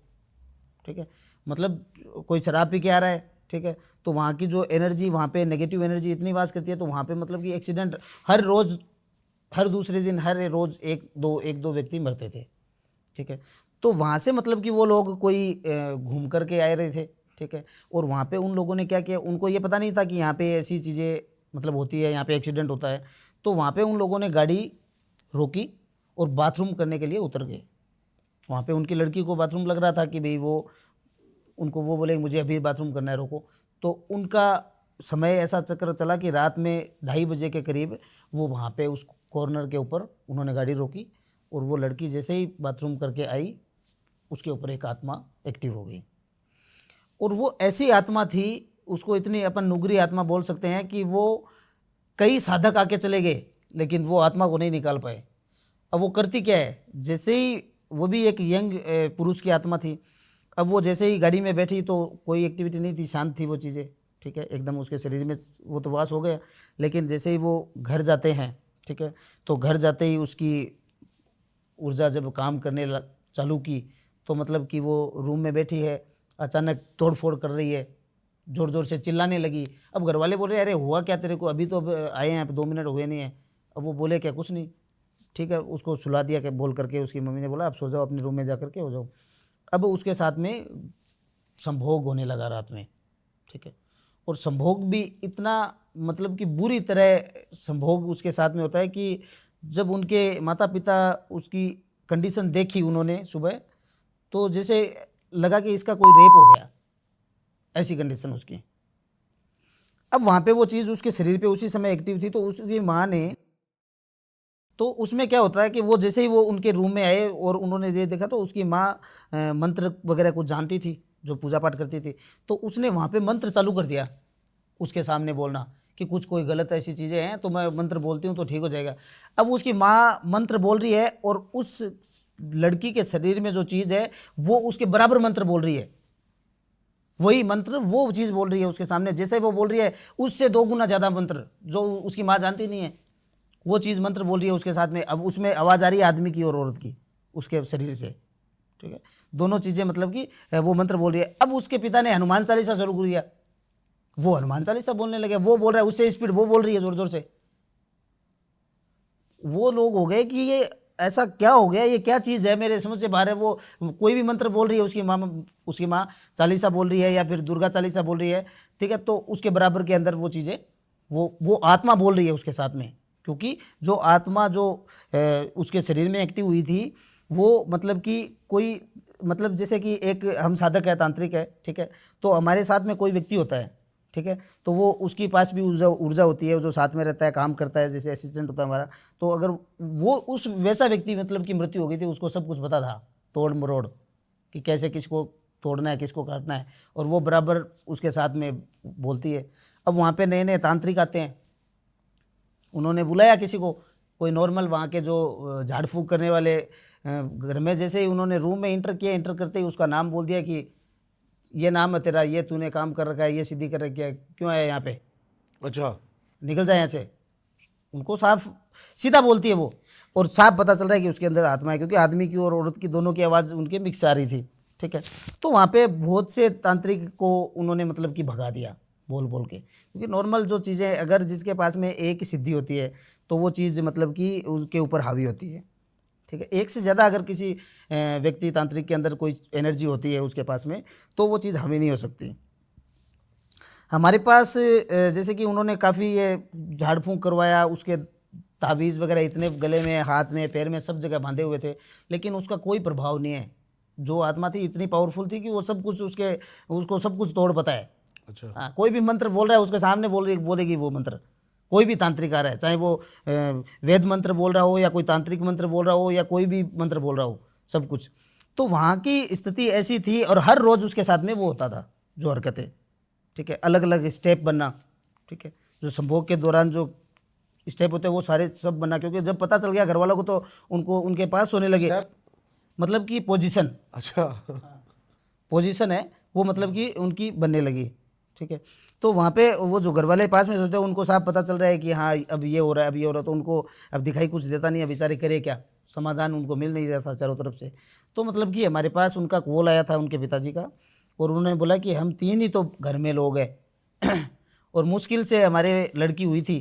Speaker 1: ठीक है। मतलब कोई शराब पी के आ रहा है, ठीक है, तो वहाँ की जो एनर्जी, वहाँ पे नेगेटिव एनर्जी इतनी वास करती है तो वहाँ पे मतलब कि एक्सीडेंट हर रोज़, हर दूसरे दिन, हर रोज़ एक दो व्यक्ति मरते थे, ठीक है। तो वहाँ से मतलब कि वो लोग कोई घूम करके आए रहे थे, ठीक है। और वहाँ पे उन लोगों ने क्या किया, उनको ये पता नहीं था कि यहाँ पे ऐसी चीज़ें मतलब होती है, यहाँ पे एक्सीडेंट होता है। तो वहाँ पे उन लोगों ने गाड़ी रोकी और बाथरूम करने के लिए उतर गए। वहाँ पे उनकी लड़की को बाथरूम लग रहा था कि भाई उनको वो बोले मुझे अभी बाथरूम करना है, रोको। तो उनका समय ऐसा चक्र चला कि रात में 2:30 बजे के करीब वो वहाँ पे उस कॉर्नर के ऊपर उन्होंने गाड़ी रोकी और वो लड़की जैसे ही बाथरूम करके आई उसके ऊपर एक आत्मा एक्टिव हो गई। और वो ऐसी आत्मा थी, उसको इतनी अपन नुगरी आत्मा बोल सकते हैं कि वो कई साधक आके चले गए लेकिन वो आत्मा को नहीं निकाल पाए। अब वो करती क्या है, जैसे ही वो भी एक यंग पुरुष की आत्मा थी, अब वो जैसे ही गाड़ी में बैठी तो कोई एक्टिविटी नहीं थी, शांत थी वो चीज़ें, ठीक है, एकदम उसके शरीर में वो तो वास हो गया। लेकिन जैसे ही वो घर जाते हैं, ठीक है। तो घर जाते ही उसकी ऊर्जा जब काम करने चालू की तो मतलब कि वो रूम में बैठी है, अचानक तोड़ फोड़ कर रही है, ज़ोर ज़ोर से चिल्लाने लगी। अब घर वाले बोल रहे अरे हुआ क्या तेरे को, अभी तो अब आए हैं, अब 2 मिनट हुए नहीं है। अब वो बोले क्या, कुछ नहीं, ठीक है। उसको सुला दिया कि बोल करके उसकी मम्मी ने बोला अब सो जाओ, अपने रूम में जा करके हो जाओ। अब उसके साथ में संभोग होने लगा रात में, ठीक है। और संभोग भी इतना मतलब कि बुरी तरह संभोग उसके साथ में होता है कि जब उनके माता पिता उसकी कंडीशन देखी उन्होंने सुबह, तो जैसे लगा कि इसका कोई रेप हो गया, ऐसी कंडीशन उसकी। अब वहाँ पे वो चीज़ उसके शरीर पे उसी समय एक्टिव थी, तो उसकी माँ ने, तो उसमें क्या होता है कि वो जैसे ही वो उनके रूम में आए और उन्होंने ये देखा तो उसकी माँ मंत्र वगैरह कुछ जानती थी, जो पूजा पाठ करती थी। तो उसने वहाँ पे मंत्र चालू कर दिया उसके सामने बोलना कि कुछ कोई गलत ऐसी चीज़ें हैं तो मैं मंत्र बोलती हूँ तो ठीक हो जाएगा। अब उसकी माँ मंत्र बोल रही है और उस लड़की के शरीर में जो चीज़ है वो उसके बराबर मंत्र बोल रही है, वही मंत्र वो चीज़ बोल रही है उसके सामने। जैसे वो बोल रही है उससे 2 गुना ज़्यादा मंत्र जो उसकी माँ जानती नहीं है, वो चीज़ मंत्र बोल रही है उसके साथ में। अब उसमें आवाज़ आ रही है आदमी की और औरत की उसके शरीर से, ठीक है। दोनों चीज़ें मतलब कि वो मंत्र बोल रही है। अब उसके पिता ने हनुमान चालीसा शुरू कर दिया, वो हनुमान चालीसा बोलने लगे। वो बोल रहा है उससे स्पीड, वो बोल रही है ज़ोर ज़ोर से। वो लोग हो गए कि ये ऐसा क्या हो गया, ये क्या चीज़ है, मेरे समझ से बाहर है। वो कोई भी मंत्र बोल रही है, उसकी माँ चालीसा बोल रही है या फिर दुर्गा चालीसा बोल रही है, ठीक है। तो उसके बराबर के अंदर वो चीज़ें वो आत्मा बोल रही है उसके साथ में, क्योंकि जो आत्मा जो उसके शरीर में एक्टिव हुई थी वो मतलब कि कोई मतलब जैसे कि एक हम साधक है, तांत्रिक है, ठीक है। तो हमारे साथ में कोई व्यक्ति होता है, ठीक है। तो वो उसके पास भी ऊर्जा होती है, जो साथ में रहता है, काम करता है, जैसे असिस्टेंट होता है हमारा। तो अगर वो उस वैसा व्यक्ति मतलब की मृत्यु हो गई थी, उसको सब कुछ पता था तोड़ मरोड़ कि कैसे किसको तोड़ना है, किसको काटना है, और वो बराबर उसके साथ में बोलती है। अब वहाँ पे नए नए तांत्रिक आते हैं, उन्होंने बुलाया किसी को, कोई नॉर्मल वहाँ के जो झाड़ फूँक करने वाले घर में, जैसे ही उन्होंने रूम में इंटर किया, इंटर करते ही उसका नाम बोल दिया कि ये नाम है तेरा, ये तूने काम कर रखा है, ये सिद्धि कर रखी है, क्यों आया यहाँ पे,
Speaker 2: अच्छा,
Speaker 1: निकल जाए यहाँ से। उनको साफ सीधा बोलती है वो, और साफ पता चल रहा है कि उसके अंदर आत्मा है, क्योंकि आदमी की और औरत की दोनों की आवाज़ उनके मिक्स आ रही थी, ठीक है। तो वहाँ पे बहुत से तांत्रिक को उन्होंने मतलब कि भगा दिया बोल बोल के, क्योंकि नॉर्मल जो चीज़ें अगर जिसके पास में एक ही सिद्धि होती है तो वो चीज़ मतलब कि उसके ऊपर हावी होती है, ठीक है। एक से ज़्यादा अगर किसी व्यक्ति तांत्रिक के अंदर कोई एनर्जी होती है उसके पास में, तो वो चीज़ हावी नहीं हो सकती। हमारे पास जैसे कि उन्होंने काफ़ी ये झाड़ फूँक करवाया, उसके ताबीज़ वगैरह इतने गले में, हाथ में, पैर में, सब जगह बांधे हुए थे, लेकिन उसका कोई प्रभाव नहीं है। जो आत्मा थी इतनी पावरफुल थी कि वो सब कुछ उसको सब कुछ तोड़ पता है।
Speaker 2: अच्छा,
Speaker 1: हाँ, कोई भी मंत्र बोल रहा है उसके सामने बोलेगी वो मंत्र। कोई भी तांत्रिक आ रहा है, चाहे वो वेद मंत्र बोल रहा हो या कोई तांत्रिक मंत्र बोल रहा हो या कोई भी मंत्र बोल रहा हो, सब कुछ। तो वहाँ की स्थिति ऐसी थी, और हर रोज़ उसके साथ में वो होता था जो हरकतें, ठीक है। अलग अलग स्टेप बनना, ठीक है। जो संभोग के दौरान जो स्टेप होते हैं वो सारे सब बनना, क्योंकि जब पता चल गया घर वालों को तो उनके पास सोने लगे। मतलब कि पोजीशन,
Speaker 2: अच्छा,
Speaker 1: पोजीशन है वो मतलब कि उनकी बनने लगी, ठीक है। तो वहाँ पे वो जो घर वाले पास में सोते हैं उनको साफ पता चल रहा है कि हाँ अब ये हो रहा है, अब ये हो रहा है, तो उनको अब दिखाई कुछ देता नहीं है, बेचारे करे क्या, समाधान उनको मिल नहीं रहा था चारों तरफ से। तो मतलब कि हमारे पास उनका कॉल आया था उनके पिताजी का, और उन्होंने बोला कि हम 3 ही तो घर में लोग हैं और मुश्किल से हमारे लड़की हुई थी,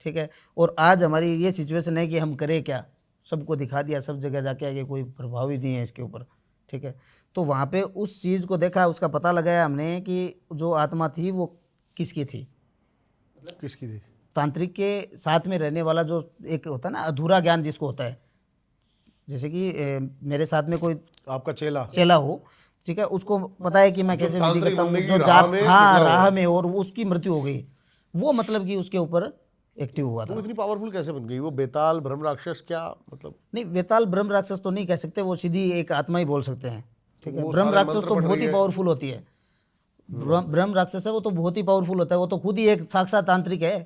Speaker 1: ठीक है। और आज हमारी ये सिचुएशन है कि हम करें क्या, सबको दिखा दिया, सब जगह जाके आगे, कोई प्रभाव ही नहीं है इसके ऊपर, ठीक है। तो वहाँ पे उस चीज़ को देखा, उसका पता लगाया हमने कि जो आत्मा थी वो किसकी थी।
Speaker 2: किसकी थी?
Speaker 1: तांत्रिक के साथ में रहने वाला जो एक होता है ना अधूरा ज्ञान जिसको होता है, जैसे कि मेरे साथ में कोई
Speaker 2: आपका
Speaker 1: चेला हो, ठीक है, उसको पता है कि मैं कैसे विधि
Speaker 2: तांत्रिक
Speaker 1: करता हूँ,
Speaker 2: बनने की
Speaker 1: जो
Speaker 2: राह
Speaker 1: जाप,
Speaker 2: में
Speaker 1: हाँ
Speaker 2: निकला
Speaker 1: राह
Speaker 2: हुआ।
Speaker 1: में, और उसकी मृत्यु हो गई, वो मतलब कि उसके ऊपर एक्टिव हुआ
Speaker 2: वो
Speaker 1: था।
Speaker 2: इतनी पावरफुल कैसे बन गई? वो बेताल ब्रह्म राक्षस क्या मतलब?
Speaker 1: नहीं, वेताल ब्रह्म राक्षस तो नहीं कह सकते, वो सीधी एक आत्मा ही बोल सकते हैं, ठीक है।
Speaker 2: वो
Speaker 1: ब्रह्म
Speaker 2: सारे
Speaker 1: राक्षस
Speaker 2: मंत्र
Speaker 1: तो
Speaker 2: पढ़
Speaker 1: बहुत
Speaker 2: रही
Speaker 1: ही
Speaker 2: है।
Speaker 1: पावरफुल होती है। ब्रह्म राक्षस है वो तो बहुत ही पावरफुल होता है, वो तो खुद ही एक साक्षात तांत्रिक है।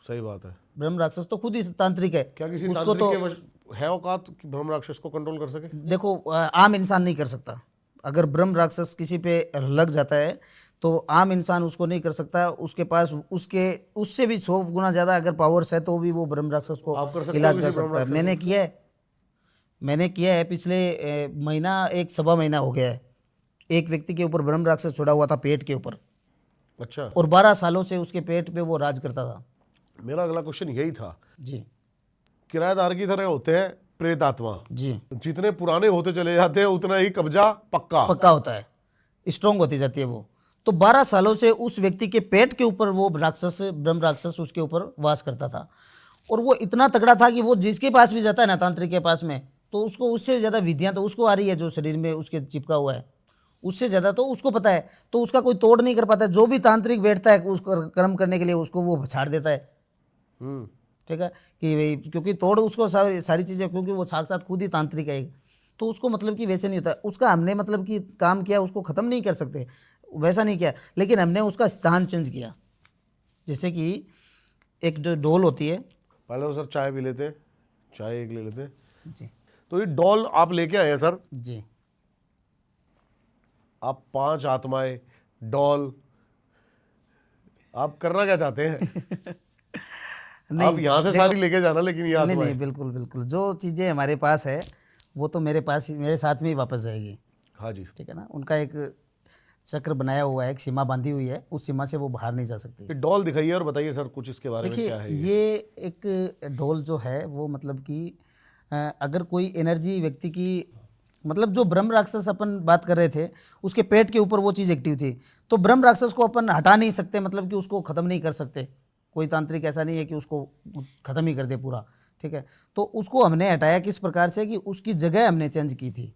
Speaker 2: सही बात है।
Speaker 1: ब्रह्म राक्षस तो खुद ही तांत्रिक है।
Speaker 2: क्या किसी
Speaker 1: उसको
Speaker 2: तांत्रिक
Speaker 1: तो
Speaker 2: के है औकात कि ब्रह्म राक्षस को कंट्रोल कर सके?
Speaker 1: देखो आम इंसान नहीं कर सकता। अगर ब्रह्म राक्षस किसी पे लग जाता है तो आम इंसान उसको नहीं कर सकता। उसके पास उससे भी 100 गुना ज़्यादा अगर पावर्स है तो भी वो ब्रह्म राक्षस को
Speaker 2: आप कर सकते हो
Speaker 1: इलाज
Speaker 2: किसी
Speaker 1: कर
Speaker 2: ब्रह्म
Speaker 1: सकता है।
Speaker 2: राक्षस
Speaker 1: मैंने किया है पिछले महीना, एक सवा महीना हो गया है। एक व्यक्ति के ऊपर ब्रह्म राक्षस छोड़ा हुआ था पेट के ऊपर,
Speaker 2: अच्छा,
Speaker 1: और 12 सालों से उसके पेट पे वो राज करता था।
Speaker 2: मेरा अगला क्वेश्चन यही था।
Speaker 1: जी
Speaker 2: किराएदार की तरह होते हैं प्रेत आत्मा,
Speaker 1: जी,
Speaker 2: जितने पुराने होते चले जाते हैं उतना ही कब्जा पक्का।
Speaker 1: पक्का होता है, स्ट्रोंग होती जाती है वो। तो 12 सालों से उस व्यक्ति के पेट के ऊपर वो राक्षस, ब्रह्म राक्षस उसके ऊपर वास करता था। और वो इतना तगड़ा था कि वो जिसके पास भी जाता है ना, तांत्रिक के पास में, तो उसको उससे ज़्यादा विधियाँ तो उसको आ रही है, जो शरीर में उसके चिपका हुआ है उससे ज़्यादा तो उसको पता है, तो उसका कोई तोड़ नहीं कर पाता है। जो भी तांत्रिक बैठता है उसको कर्म करने के लिए, उसको वो छाड़ देता है।
Speaker 2: हम्म,
Speaker 1: ठीक है कि भाई, क्योंकि तोड़ उसको सारी चीज़ें, क्योंकि वो साक्षात खुद ही तांत्रिक है एक, तो उसको मतलब कि वैसे नहीं होता। उसका हमने मतलब कि काम किया, उसको ख़त्म नहीं कर सकते, वैसा नहीं किया, लेकिन हमने उसका स्थान चेंज किया। जैसे कि एक जो डोल होती है।
Speaker 2: पहले तो सर चाय पी लेते, चाय एक ले लेते।
Speaker 1: जी
Speaker 2: तो ये डॉल आप लेके आए हैं सर,
Speaker 1: जी,
Speaker 2: आप 5 आत्माएं डॉल, आप करना क्या चाहते हैं? आप यहाँ से
Speaker 1: देखो,
Speaker 2: सारी लेके जाना, लेकिन ये
Speaker 1: नहीं
Speaker 2: आत्माएं।
Speaker 1: नहीं, बिल्कुल बिल्कुल, जो चीज़ें हमारे पास है वो तो मेरे पास ही, मेरे साथ में ही वापस जाएगी।
Speaker 2: हाँ जी,
Speaker 1: ठीक है ना, उनका एक चक्र बनाया हुआ है, एक सीमा बांधी हुई है, उस सीमा से वो बाहर नहीं जा सकती।
Speaker 2: ये डॉल दिखाइए और बताइए सर कुछ इसके बारे में,
Speaker 1: देखिए,
Speaker 2: क्या है
Speaker 1: ये एक ढोल जो है वो मतलब कि अगर कोई एनर्जी व्यक्ति की, मतलब जो ब्रह्म राक्षस अपन बात कर रहे थे, उसके पेट के ऊपर वो चीज़ एक्टिव थी, तो ब्रह्म राक्षस को अपन हटा नहीं सकते, मतलब कि उसको ख़त्म नहीं कर सकते। कोई तांत्रिक ऐसा नहीं है कि उसको ख़त्म ही कर दे पूरा। ठीक है, तो उसको हमने हटाया किस प्रकार से, कि उसकी जगह हमने चेंज की थी।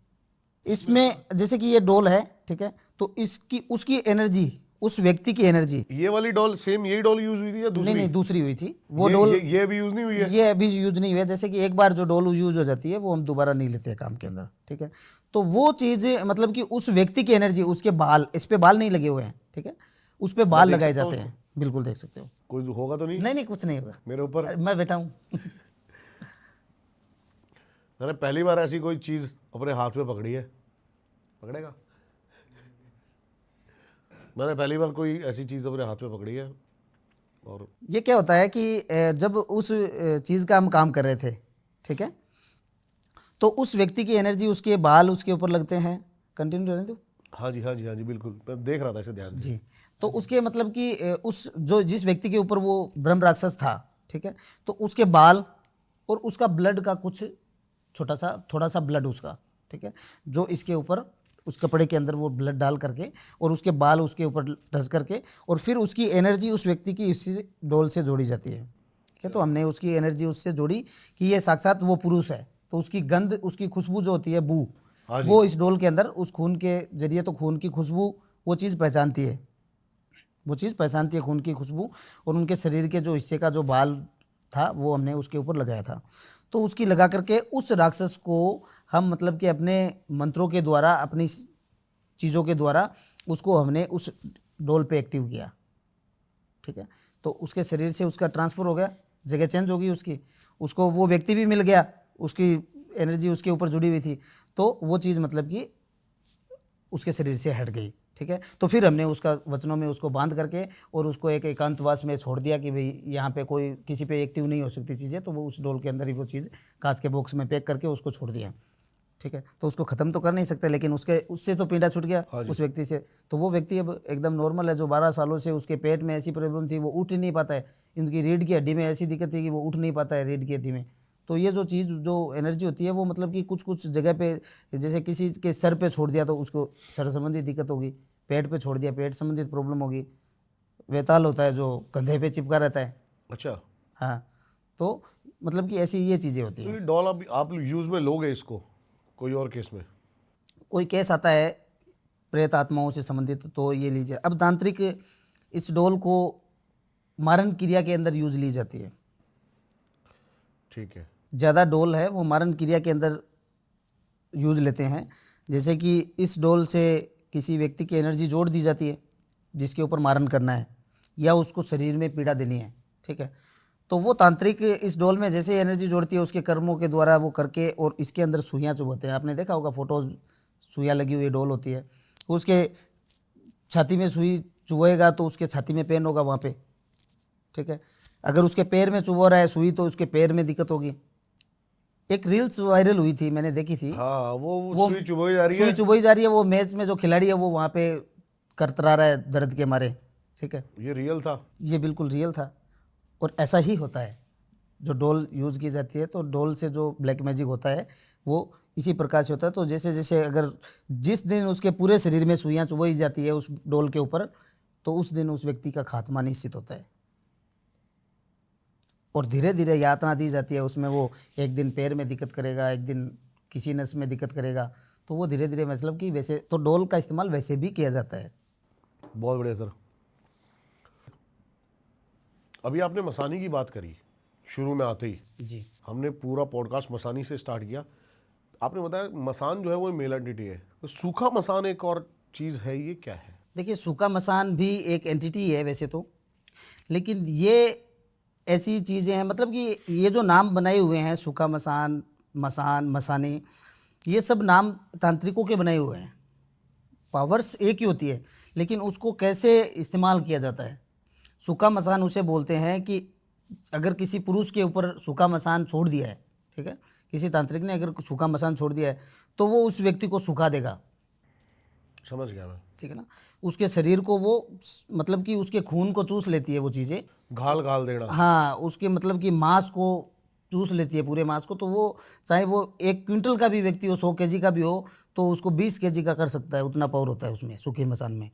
Speaker 1: इसमें जैसे कि ये डोल है, ठीक है, तो इसकी उसकी एनर्जी, उस व्यक्ति की एनर्जी,
Speaker 2: ये वाली डॉल सेम यही डॉल यूज हुई थी या दूसरी?
Speaker 1: नहीं दूसरी हुई थी वो
Speaker 2: ये,
Speaker 1: डोल।
Speaker 2: ये भी यूज नहीं हुई है?
Speaker 1: ये अभी यूज नहीं हुआ। जैसे कि एक बार जो डोल यूज हो जाती है वो हम दोबारा नहीं लेते हैं काम के अंदर। ठीक है, तो वो चीज़ मतलब कि उस व्यक्ति की एनर्जी, उसके बाल, इस पे बाल नहीं लगे हुए हैं, ठीक है, उस पे बाल लगाए जाते हैं। बिल्कुल देख सकते हो।
Speaker 2: कोई होगा तो नहीं
Speaker 1: नहीं नहीं, कुछ नहीं होगा,
Speaker 2: मेरे ऊपर?
Speaker 1: मैं बैठा हूँ।
Speaker 2: मैंने पहली बार ऐसी कोई चीज अपने हाथ में पकड़ी है। पकड़ेगा? मैंने पहली बार कोई ऐसी चीज अपने हाथ में पकड़ी है। और
Speaker 1: ये क्या होता है कि जब उस चीज़ का हम काम कर रहे थे, ठीक है, तो उस व्यक्ति की एनर्जी, उसके बाल उसके ऊपर लगते हैं। कंटिन्यू रहने दो।
Speaker 2: हाँ जी, हाँ जी, हाँ जी, बिल्कुल, मैं देख रहा था इसे ध्यान से।
Speaker 1: जी, तो उसके मतलब कि उस जो जिस व्यक्ति के ऊपर वो ब्रह्म राक्षस था, ठीक है, तो उसके बाल और उसका ब्लड का कुछ छोटा सा, थोड़ा सा ब्लड उसका, ठीक है, जो इसके ऊपर उस कपड़े के अंदर वो ब्लड डाल करके, और उसके बाल उसके ऊपर ढस करके, और फिर उसकी एनर्जी उस व्यक्ति की इसी डोल से जोड़ी जाती है। ठीक है, तो हमने उसकी एनर्जी उससे जोड़ी कि ये साक्षात वो पुरुष है, तो उसकी गंध, उसकी खुशबू जो होती है, बू,
Speaker 2: हाँ जी।
Speaker 1: वो इस डोल के अंदर उस खून के जरिए, तो खून की खुशबू वो चीज़ पहचानती है, वो चीज़ पहचानती है खून की खुशबू। और उनके शरीर के जो हिस्से का जो बाल था वो हमने उसके ऊपर लगाया था। तो उसकी लगा करके उस राक्षस को हम मतलब कि अपने मंत्रों के द्वारा, अपनी चीज़ों के द्वारा उसको हमने उस डोल पे एक्टिव किया। ठीक है, तो उसके शरीर से उसका ट्रांसफ़र हो गया, जगह चेंज हो गई उसकी, उसको वो व्यक्ति भी मिल गया, उसकी एनर्जी उसके ऊपर जुड़ी हुई थी, तो वो चीज़ मतलब कि उसके शरीर से हट गई। ठीक है, तो फिर हमने उसका वचनों में उसको बांध करके और उसको एक एकांतवास में छोड़ दिया कि भाई यहाँ पे कोई किसी पे एक्टिव नहीं हो सकती चीज़ें, तो वो उस डोल के अंदर ही वो चीज़ कांच के बॉक्स में पैक करके उसको छोड़ दिया। ठीक है, तो उसको ख़त्म तो कर नहीं सकते, लेकिन उससे तो पीड़ा छूट गया उस व्यक्ति से। तो वो व्यक्ति अब एकदम नॉर्मल है। जो 12 सालों से उसके पेट में ऐसी प्रॉब्लम थी, वो उठ ही नहीं पाता है, इनकी रीढ़ की हड्डी में ऐसी दिक्कत थी कि वो उठ नहीं पाता है रीढ़ की हड्डी में। तो ये जो चीज़, जो एनर्जी होती है, वो मतलब कि कुछ कुछ जगह पे, जैसे किसी के सर पे छोड़ दिया तो उसको सर संबंधी दिक्कत होगी, पेट पे छोड़ दिया पेट संबंधित प्रॉब्लम होगी, वेताल होता है जो कंधे पे चिपका रहता है।
Speaker 2: अच्छा,
Speaker 1: हाँ, तो मतलब कि ऐसी ये चीज़ें होती
Speaker 2: तो
Speaker 1: हैं।
Speaker 2: ये डॉल आप यूज में लोगे इसको कोई और केस में?
Speaker 1: कोई केस आता है प्रेत आत्माओं से संबंधित, तो ये लीजिए। अब तांत्रिक इस डोल को मारन क्रिया के अंदर यूज ली जाती है।
Speaker 2: ठीक है,
Speaker 1: ज़्यादा डोल है वो मारन क्रिया के अंदर यूज लेते हैं। जैसे कि इस डोल से किसी व्यक्ति की एनर्जी जोड़ दी जाती है जिसके ऊपर मारन करना है या उसको शरीर में पीड़ा देनी है। ठीक है, तो वो तांत्रिक इस डोल में जैसे एनर्जी जोड़ती है उसके कर्मों के द्वारा वो करके, और इसके अंदर सुइयाँ चुभते हैं। आपने देखा होगा फोटोज, सुइयाँ लगी हुई डोल होती है, उसके छाती में सुई चुभेगा तो उसके छाती में पेन होगा वहाँ पे, ठीक है। अगर उसके पैर में चुभ रहा है सुई तो उसके पैर में दिक्कत होगी। एक रील्स वायरल हुई थी, मैंने देखी थी।
Speaker 2: हाँ, वो सुई चुभोई जा रही है।
Speaker 1: सुई चुभोई जा रही है, वो मैच में जो खिलाड़ी है वो वहाँ पे करतरा रहा है दर्द के मारे, ठीक है।
Speaker 2: ये रियल था।
Speaker 1: ये बिल्कुल रियल था। और ऐसा ही होता है, जो डोल यूज़ की जाती है तो डोल से जो ब्लैक मैजिक होता है वो इसी प्रकार से होता है। तो जैसे जैसे अगर जिस दिन उसके पूरे शरीर में सुइयाँ चुभोई जाती है उस डोल के ऊपर, तो उस दिन उस व्यक्ति का खात्मा निश्चित होता है। और धीरे धीरे यातना दी जाती है उसमें। वो एक दिन पैर में दिक्कत करेगा, एक दिन किसी नस में दिक्कत करेगा, तो वो धीरे धीरे मतलब कि वैसे तो डोल का इस्तेमाल वैसे भी किया जाता है।
Speaker 2: बहुत बढ़िया सर। अभी आपने मसानी की बात करी, शुरू में आते ही
Speaker 1: जी
Speaker 2: हमने पूरा पॉडकास्ट मसानी से स्टार्ट किया। आपने बताया मसान जो है वो मेल एंटिटी है, तो सूखा मसान एक और चीज़ है, ये क्या है?
Speaker 1: देखिए, सूखा मसान भी एक एंटिटी है वैसे तो, लेकिन ये ऐसी चीज़ें हैं मतलब कि ये जो नाम बनाए हुए हैं सूखा मसान, मसान, मसानी, ये सब नाम तांत्रिकों के बनाए हुए हैं। पावर्स एक ही होती है, लेकिन उसको कैसे इस्तेमाल किया जाता है। सूखा मसान उसे बोलते हैं कि अगर किसी पुरुष के ऊपर सूखा मसान छोड़ दिया है, ठीक है, किसी तांत्रिक ने अगर सूखा मसान छोड़ दिया है तो वो उस व्यक्ति को सुखा देगा।
Speaker 2: समझ गया मैं।
Speaker 1: ठीक है ना। उसके शरीर को वो मतलब कि उसके खून को चूस लेती है वो चीज़ें।
Speaker 2: घाल घाल देना।
Speaker 1: हाँ, उसके मतलब कि मांस को चूस लेती है, पूरे मांस को। तो वो चाहे वो 1 क्विंटल का भी व्यक्ति हो, 100 केजी का भी हो, तो उसको 20 केजी का कर सकता है। उतना पावर होता है उसमें, सूखे मसान में।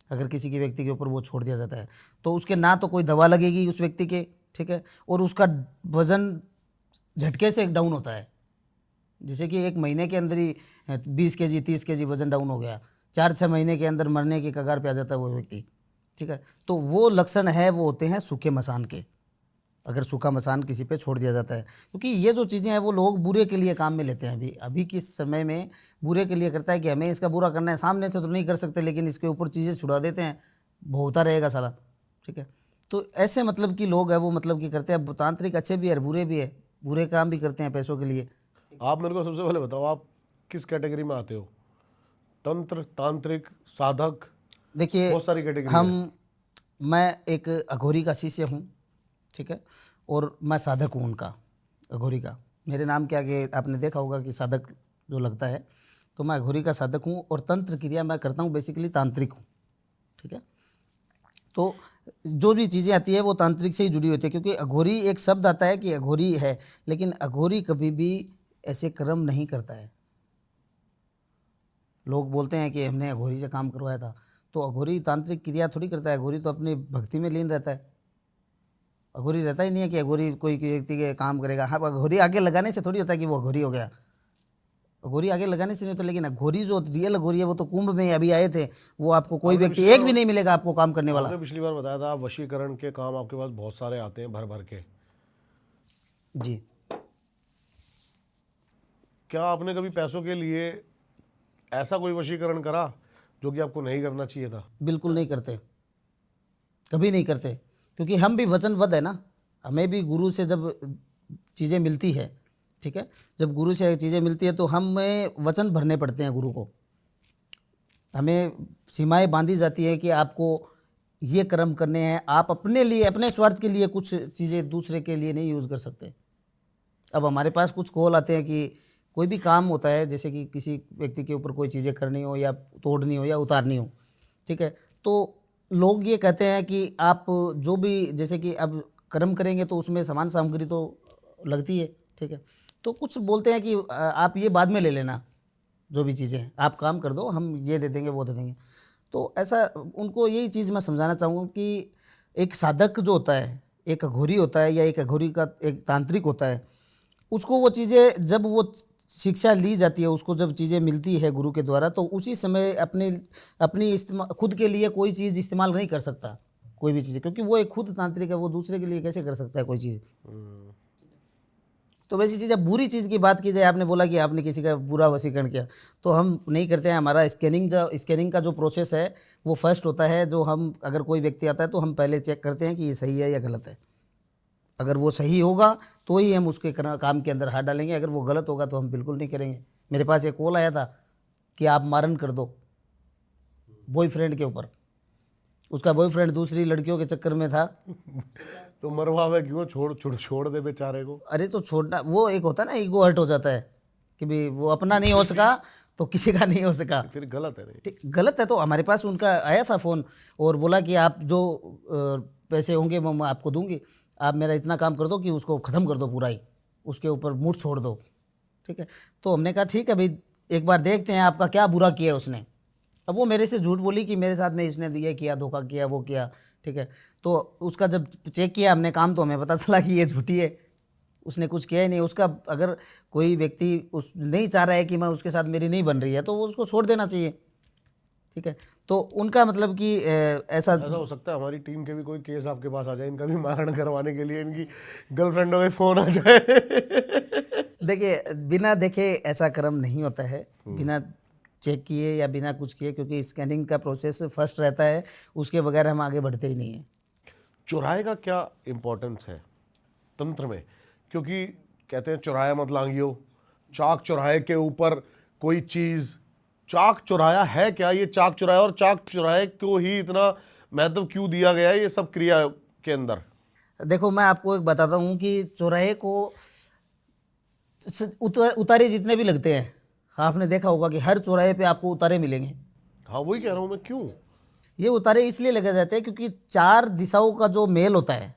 Speaker 1: अगर किसी के व्यक्ति के ऊपर वो छोड़ दिया जाता है तो उसके ना तो कोई दवा लगेगी उस व्यक्ति के, ठीक है, और उसका वज़न झटके से डाउन होता है। जैसे कि 1 महीने के अंदर ही 20 केजी 30 केजी वज़न डाउन हो गया, 4-6 महीने के अंदर मरने की कगार पे आ जाता है वो व्यक्ति, ठीक है। तो वो लक्षण है, वो होते हैं सूखे मसान के, अगर सूखा मसान किसी पे छोड़ दिया जाता है। क्योंकि ये जो चीज़ें हैं वो लोग बुरे के लिए काम में लेते हैं। अभी के समय में बुरे के लिए करता है कि हमें इसका बुरा करना है, सामने से तो नहीं कर सकते लेकिन इसके ऊपर चीज़ें छुड़ा देते हैं, भोगता रहेगा साला, ठीक है। तो ऐसे मतलब कि लोग हैं वो मतलब कि करते हैं। तांत्रिक अच्छे भी है, बुरे भी है, बुरे काम भी करते हैं पैसों के लिए।
Speaker 2: आप मेरे को सबसे पहले बताओ, आप किस कैटेगरी में आते हो? तंत्र, तांत्रिक, साधक?
Speaker 1: देखिए,
Speaker 2: बहुत सारी कैटेगरी है।
Speaker 1: मैं एक अघोरी का शिष्य हूँ, ठीक है, और मैं साधक हूँ उनका, अघोरी का। मेरे नाम के आगे आपने देखा होगा कि साधक जो लगता है, तो मैं अघोरी का साधक हूँ। और तंत्र क्रिया मैं करता हूँ, बेसिकली तांत्रिक हूँ, ठीक है। तो जो भी चीज़ें आती है वो तांत्रिक से ही जुड़ी होती है। क्योंकि अघोरी एक शब्द आता है कि अघोरी है, लेकिन अघोरी कभी भी ऐसे कर्म नहीं करता है। लोग बोलते हैं कि हमने अघोरी से काम करवाया था, तो अघोरी तांत्रिक क्रिया थोड़ी करता है। अघोरी तो अपनी भक्ति में लीन रहता है। अघोरी रहता ही नहीं है कि अघोरी कोई व्यक्ति के काम करेगा। हाँ, अघोरी आगे लगाने से थोड़ी होता है कि वो अघोरी हो गया। अघोरी आगे लगाने से नहीं होता। लेकिन अघोरी जो रियल अघोरी है वो तो कुंभ में अभी आए थे। वो आपको कोई व्यक्ति एक भी नहीं मिलेगा आपको काम करने वाला।
Speaker 2: आपने पिछली बार बताया था वशीकरण के काम आपके पास बहुत सारे आते हैं भर भर के।
Speaker 1: जी,
Speaker 2: क्या आपने कभी पैसों के लिए ऐसा कोई वशीकरण करा जो कि आपको नहीं करना चाहिए था?
Speaker 1: बिल्कुल नहीं करते, कभी नहीं करते। क्योंकि हम भी वचनबद्ध है ना। हमें भी गुरु से जब चीज़ें मिलती है, ठीक है, जब गुरु से चीज़ें मिलती है तो हमें वचन भरने पड़ते हैं गुरु को। हमें सीमाएं बांधी जाती है कि आपको ये कर्म करने हैं। आप अपने लिए, अपने स्वार्थ के लिए कुछ चीज़ें दूसरे के लिए नहीं यूज़ कर सकते। अब हमारे पास कुछ कॉल आते हैं कि कोई भी काम होता है, जैसे कि किसी व्यक्ति के ऊपर कोई चीज़ें करनी हो या तोड़नी हो या उतारनी हो, ठीक है, तो लोग ये कहते हैं कि आप जो भी, जैसे कि अब कर्म करेंगे तो उसमें सामान सामग्री तो लगती है, ठीक है। तो कुछ बोलते हैं कि आप ये बाद में ले लेना, जो भी चीज़ें हैं आप काम कर दो, हम ये दे देंगे वो दे देंगे। तो ऐसा उनको यही चीज़ मैं समझाना चाहूँगा कि एक साधक जो होता है, एक अघोरी होता है या एक अघोरी का एक तांत्रिक होता है, उसको वो चीज़ें जब वो शिक्षा ली जाती है, उसको जब चीज़ें मिलती है गुरु के द्वारा, तो उसी समय अपनी खुद के लिए कोई चीज़ इस्तेमाल नहीं कर सकता, कोई भी चीज़, क्योंकि वो एक खुद तांत्रिक है। वो दूसरे के लिए कैसे कर सकता है कोई चीज़? तो वैसी चीज़, अब बुरी चीज़ की बात की जाए, आपने बोला कि आपने किसी का बुरा वशीकरण किया, तो हम नहीं करते हैं। हमारा स्कैनिंग का जो प्रोसेस है वो फर्स्ट होता है। जो हम, अगर कोई व्यक्ति आता है तो हम पहले चेक करते हैं कि ये सही है या गलत है। अगर वो सही होगा तो ही हम उसके काम के अंदर हाथ डालेंगे। अगर वो गलत होगा तो हम बिल्कुल नहीं करेंगे। मेरे पास एक कॉल आया था कि आप मारन कर दो बॉयफ्रेंड के ऊपर। उसका बॉयफ्रेंड दूसरी लड़कियों के चक्कर में था।
Speaker 2: तो मरवावे क्यों, छोड़ दे बेचारे को।
Speaker 1: अरे तो छोड़ना, वो एक होता है ना, ईगो हर्ट हो जाता है कि भाई वो अपना नहीं हो सका तो किसी का नहीं हो सका।
Speaker 2: फिर गलत है नहीं।
Speaker 1: ठीक, गलत है। तो हमारे पास उनका आया था फ़ोन और बोला कि आप जो पैसे होंगे वो मैं आपको दूंगी, आप मेरा इतना काम कर दो कि उसको ख़त्म कर दो पूरा ही, उसके ऊपर मूड छोड़ दो। ठीक है, तो हमने कहा ठीक है भाई, एक बार देखते हैं आपका क्या बुरा किया उसने। अब वो मेरे से झूठ बोली कि मेरे साथ में इसने ये किया, धोखा किया, वो किया। ठीक है, तो उसका जब चेक किया हमने काम, तो हमें पता चला कि ये झूठी है, उसने कुछ किया ही नहीं। उसका अगर कोई व्यक्ति उस नहीं चाह रहा है कि मैं उसके साथ मेरी नहीं बन रही है तो वो उसको छोड़ देना चाहिए। ठीक है, तो उनका मतलब कि ऐसा
Speaker 2: हो सकता है हमारी टीम के भी कोई केस आपके पास आ जाए, इनका भी मारण करवाने के लिए इनकी गर्लफ्रेंडों के फोन आ जाए।
Speaker 1: देखिए, बिना देखे ऐसा कर्म नहीं होता है, बिना चेक किए या बिना कुछ किए, क्योंकि स्कैनिंग का प्रोसेस फर्स्ट रहता है, उसके बगैर हम आगे बढ़ते ही नहीं हैं।
Speaker 2: चौराहे का क्या इम्पोर्टेंस है तंत्र में? क्योंकि कहते हैं चौराया मत लांघियो, चाक चौराहे के ऊपर कोई चीज़, चाक चौराया है क्या? ये चाक चौराया और चाक चौराहे को ही इतना महत्व क्यों दिया गया है ये सब क्रिया के अंदर?
Speaker 1: देखो, मैं आपको एक बताता हूँ कि चौराहे को उतारे जितने भी लगते हैं, आपने देखा होगा कि हर चौराहे पे आपको उतारे मिलेंगे।
Speaker 2: हाँ, वही कह रहा हूँ मैं, क्यों
Speaker 1: ये उतारे इसलिए लगे जाते हैं क्योंकि चार दिशाओं का जो मेल होता है,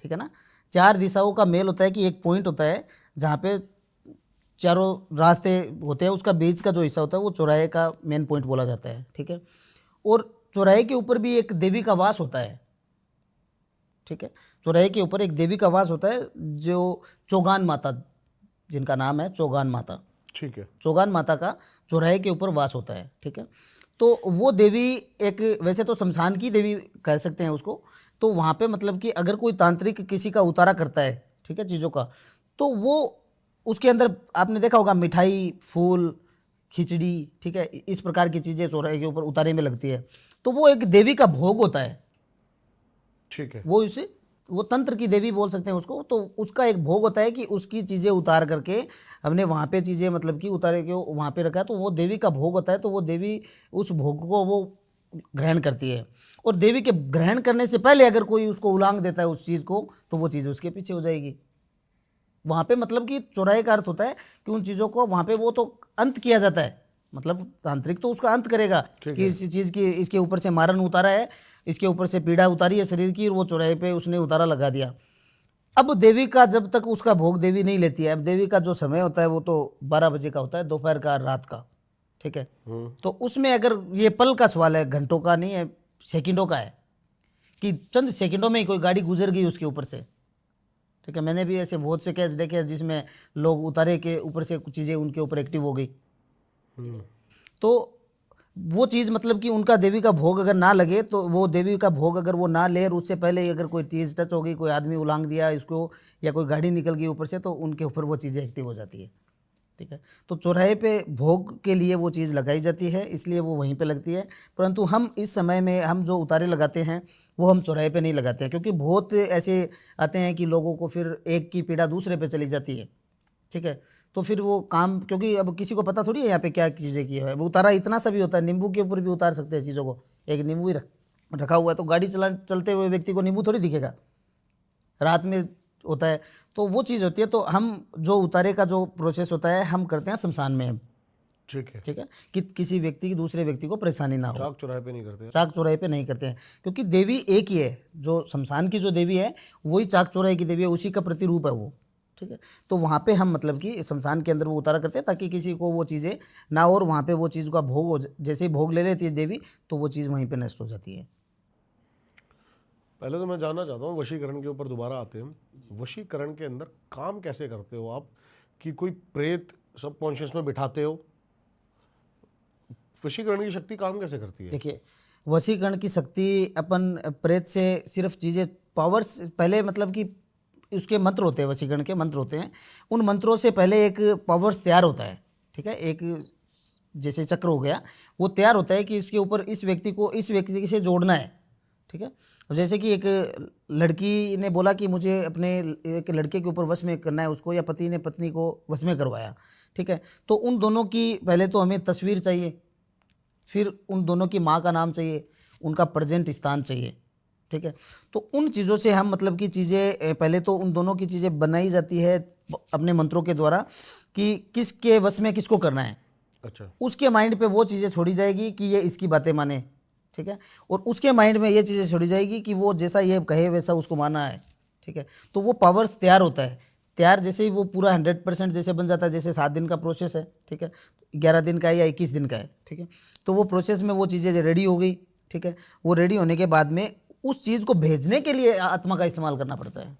Speaker 1: ठीक है ना, चार दिशाओं का मेल होता है कि एक पॉइंट होता है जहाँ पे चारों रास्ते होते हैं, उसका बीच का जो हिस्सा होता है वो चौराहे का मेन पॉइंट बोला जाता है। ठीक है, और चौराहे के ऊपर भी एक देवी का वास होता है। ठीक है, चौराहे के ऊपर एक देवी का वास होता है जो चौगान माता, जिनका नाम है चौगान माता।
Speaker 2: ठीक है,
Speaker 1: चौगान माता का चौराहे के ऊपर वास होता है। ठीक है, तो वो देवी एक, वैसे तो शमशान की देवी कह सकते हैं उसको। तो वहाँ पे मतलब कि अगर कोई तांत्रिक किसी का उतारा करता है, ठीक है, चीज़ों का, तो वो उसके अंदर आपने देखा होगा मिठाई, फूल, खिचड़ी, ठीक है, इस प्रकार की चीज़ें चौराहे के ऊपर उतारे में लगती है। तो वो एक देवी का भोग होता है।
Speaker 2: ठीक है,
Speaker 1: वो तंत्र की देवी बोल सकते हैं उसको। तो उसका एक भोग होता है कि उसकी चीज़ें उतार करके हमने वहाँ पे चीज़ें मतलब कि उतारे के वहाँ पे रखा है, तो वो देवी का भोग होता है। तो वो देवी उस भोग को वो ग्रहण करती है, और देवी के ग्रहण करने से पहले अगर कोई उसको उलांग देता है उस चीज़ को, तो वो चीज़ उसके पीछे हो जाएगी। वहाँ पे मतलब कि चौराहे का अर्थ होता है कि उन चीज़ों को वहाँ पे वो तो अंत किया जाता है, मतलब तांत्रिक तो उसका अंत करेगा कि इस चीज़ की, इसके ऊपर से मारन उतारा है, इसके ऊपर से पीड़ा उतारी है शरीर की, और वो चौराहे पे उसने उतारा लगा दिया। अब देवी का जब तक उसका भोग देवी नहीं लेती है, अब देवी का जो समय होता है वो तो 12 बजे का होता है, दोपहर का, रात का। ठीक है, तो उसमें अगर ये पल का सवाल है, घंटों का नहीं है, सेकंडों का है, कि चंद सेकंडों में ही कोई गाड़ी गुजर गई उसके ऊपर से। ठीक है, मैंने भी ऐसे बहुत से केस देखे हैं जिसमें लोग उतारे के ऊपर से कुछ चीज़ें उनके ऊपर एक्टिव हो गई। तो वो चीज़ मतलब कि उनका देवी का भोग अगर ना लगे, तो वो देवी का भोग अगर वो ना ले, और उससे पहले ही अगर कोई चीज़ टच हो गई, कोई आदमी उलांग दिया इसको, या कोई गाड़ी निकल गई ऊपर से, तो उनके ऊपर वो चीज़ें एक्टिव हो जाती है। ठीक है, तो चौराहे पे भोग के लिए वो चीज़ लगाई जाती है, इसलिए वो वहीं पे लगती है। परंतु हम इस समय में हम जो उतारे लगाते हैं वो हम चौराहे पे नहीं लगाते हैं, क्योंकि बहुत ऐसे आते हैं कि लोगों को फिर एक की पीड़ा दूसरे पे चली जाती है। ठीक है, तो फिर वो काम, क्योंकि अब किसी को पता थोड़ी है यहाँ पे क्या चीज़ें की है। वो उतारा इतना सा भी होता है, नींबू के ऊपर भी उतार सकते हैं चीज़ों को। एक नींबू ही रखा हुआ है, तो गाड़ी चलते हुए व्यक्ति को नींबू थोड़ी दिखेगा, रात में होता है। तो वो चीज़ होती है। तो हम जो उतारे का जो प्रोसेस होता है हम करते हैं शमशान में।
Speaker 2: ठीक है,
Speaker 1: ठीक है, कि किसी व्यक्ति की दूसरे व्यक्ति को परेशानी ना हो।
Speaker 2: चाक चौराहे पे नहीं करते?
Speaker 1: चाक चौराहे पे नहीं करते हैं, क्योंकि देवी एक ही है, जो शमशान की जो देवी है वही चाक चौराहे की देवी है, उसी का प्रतिरूप है वो। ठीक है, तो वहाँ पे हम मतलब कि शमशान के अंदर वो उतारा करते हैं ताकि किसी को वो चीज़ें ना हो, और वहाँ पे वो चीज़ का भोग हो, जैसे ही भोग ले लेती है देवी तो वो चीज़ वहीं पे नष्ट हो जाती है।
Speaker 2: पहले तो मैं जानना चाहता हूँ, वशीकरण के ऊपर दोबारा आते हैं। वशीकरण के अंदर काम कैसे करते हो आप, कि कोई प्रेत सबकॉन्शियस में बिठाते हो? वशीकरण की शक्ति काम कैसे करती है?
Speaker 1: देखिए, वशीकरण की शक्ति अपन प्रेत से सिर्फ चीज़ें पावर्स, पहले मतलब कि उसके मंत्र होते हैं, वशीकरण के मंत्र होते हैं, उन मंत्रों से पहले एक पावर्स तैयार होता है। ठीक है, एक जैसे चक्र हो गया, वो तैयार होता है कि इसके ऊपर इस व्यक्ति को इस व्यक्ति से जोड़ना है। ठीक है, जैसे कि एक लड़की ने बोला कि मुझे अपने एक लड़के के ऊपर वश में करना है उसको, या पति ने पत्नी को वश में करवाया। ठीक है, तो उन दोनों की पहले तो हमें तस्वीर चाहिए, फिर उन दोनों की माँ का नाम चाहिए, उनका प्रेजेंट स्थान चाहिए, ठीक है। तो उन चीज़ों से हम मतलब कि चीज़ें पहले तो उन दोनों की चीज़ें बनाई जाती है अपने मंत्रों के द्वारा कि किसके वश में किसको करना है।
Speaker 2: अच्छा।
Speaker 1: उसके माइंड पे वो चीज़ें छोड़ी जाएगी कि ये इसकी बातें माने, ठीक है, और उसके माइंड में ये चीज़ें छोड़ी जाएगी कि वो जैसा ये कहे वैसा उसको माना है, ठीक है। तो वो पावर्स तैयार होता है, तैयार जैसे ही वो पूरा 100% जैसे बन जाता है, जैसे 7 दिन का प्रोसेस है, ठीक है, 11 दिन का है या 21 दिन का है, ठीक है। तो वो प्रोसेस में वो चीज़ें रेडी हो गई, ठीक है। वो रेडी होने के बाद में उस चीज़ को भेजने के लिए आत्मा का इस्तेमाल करना पड़ता है।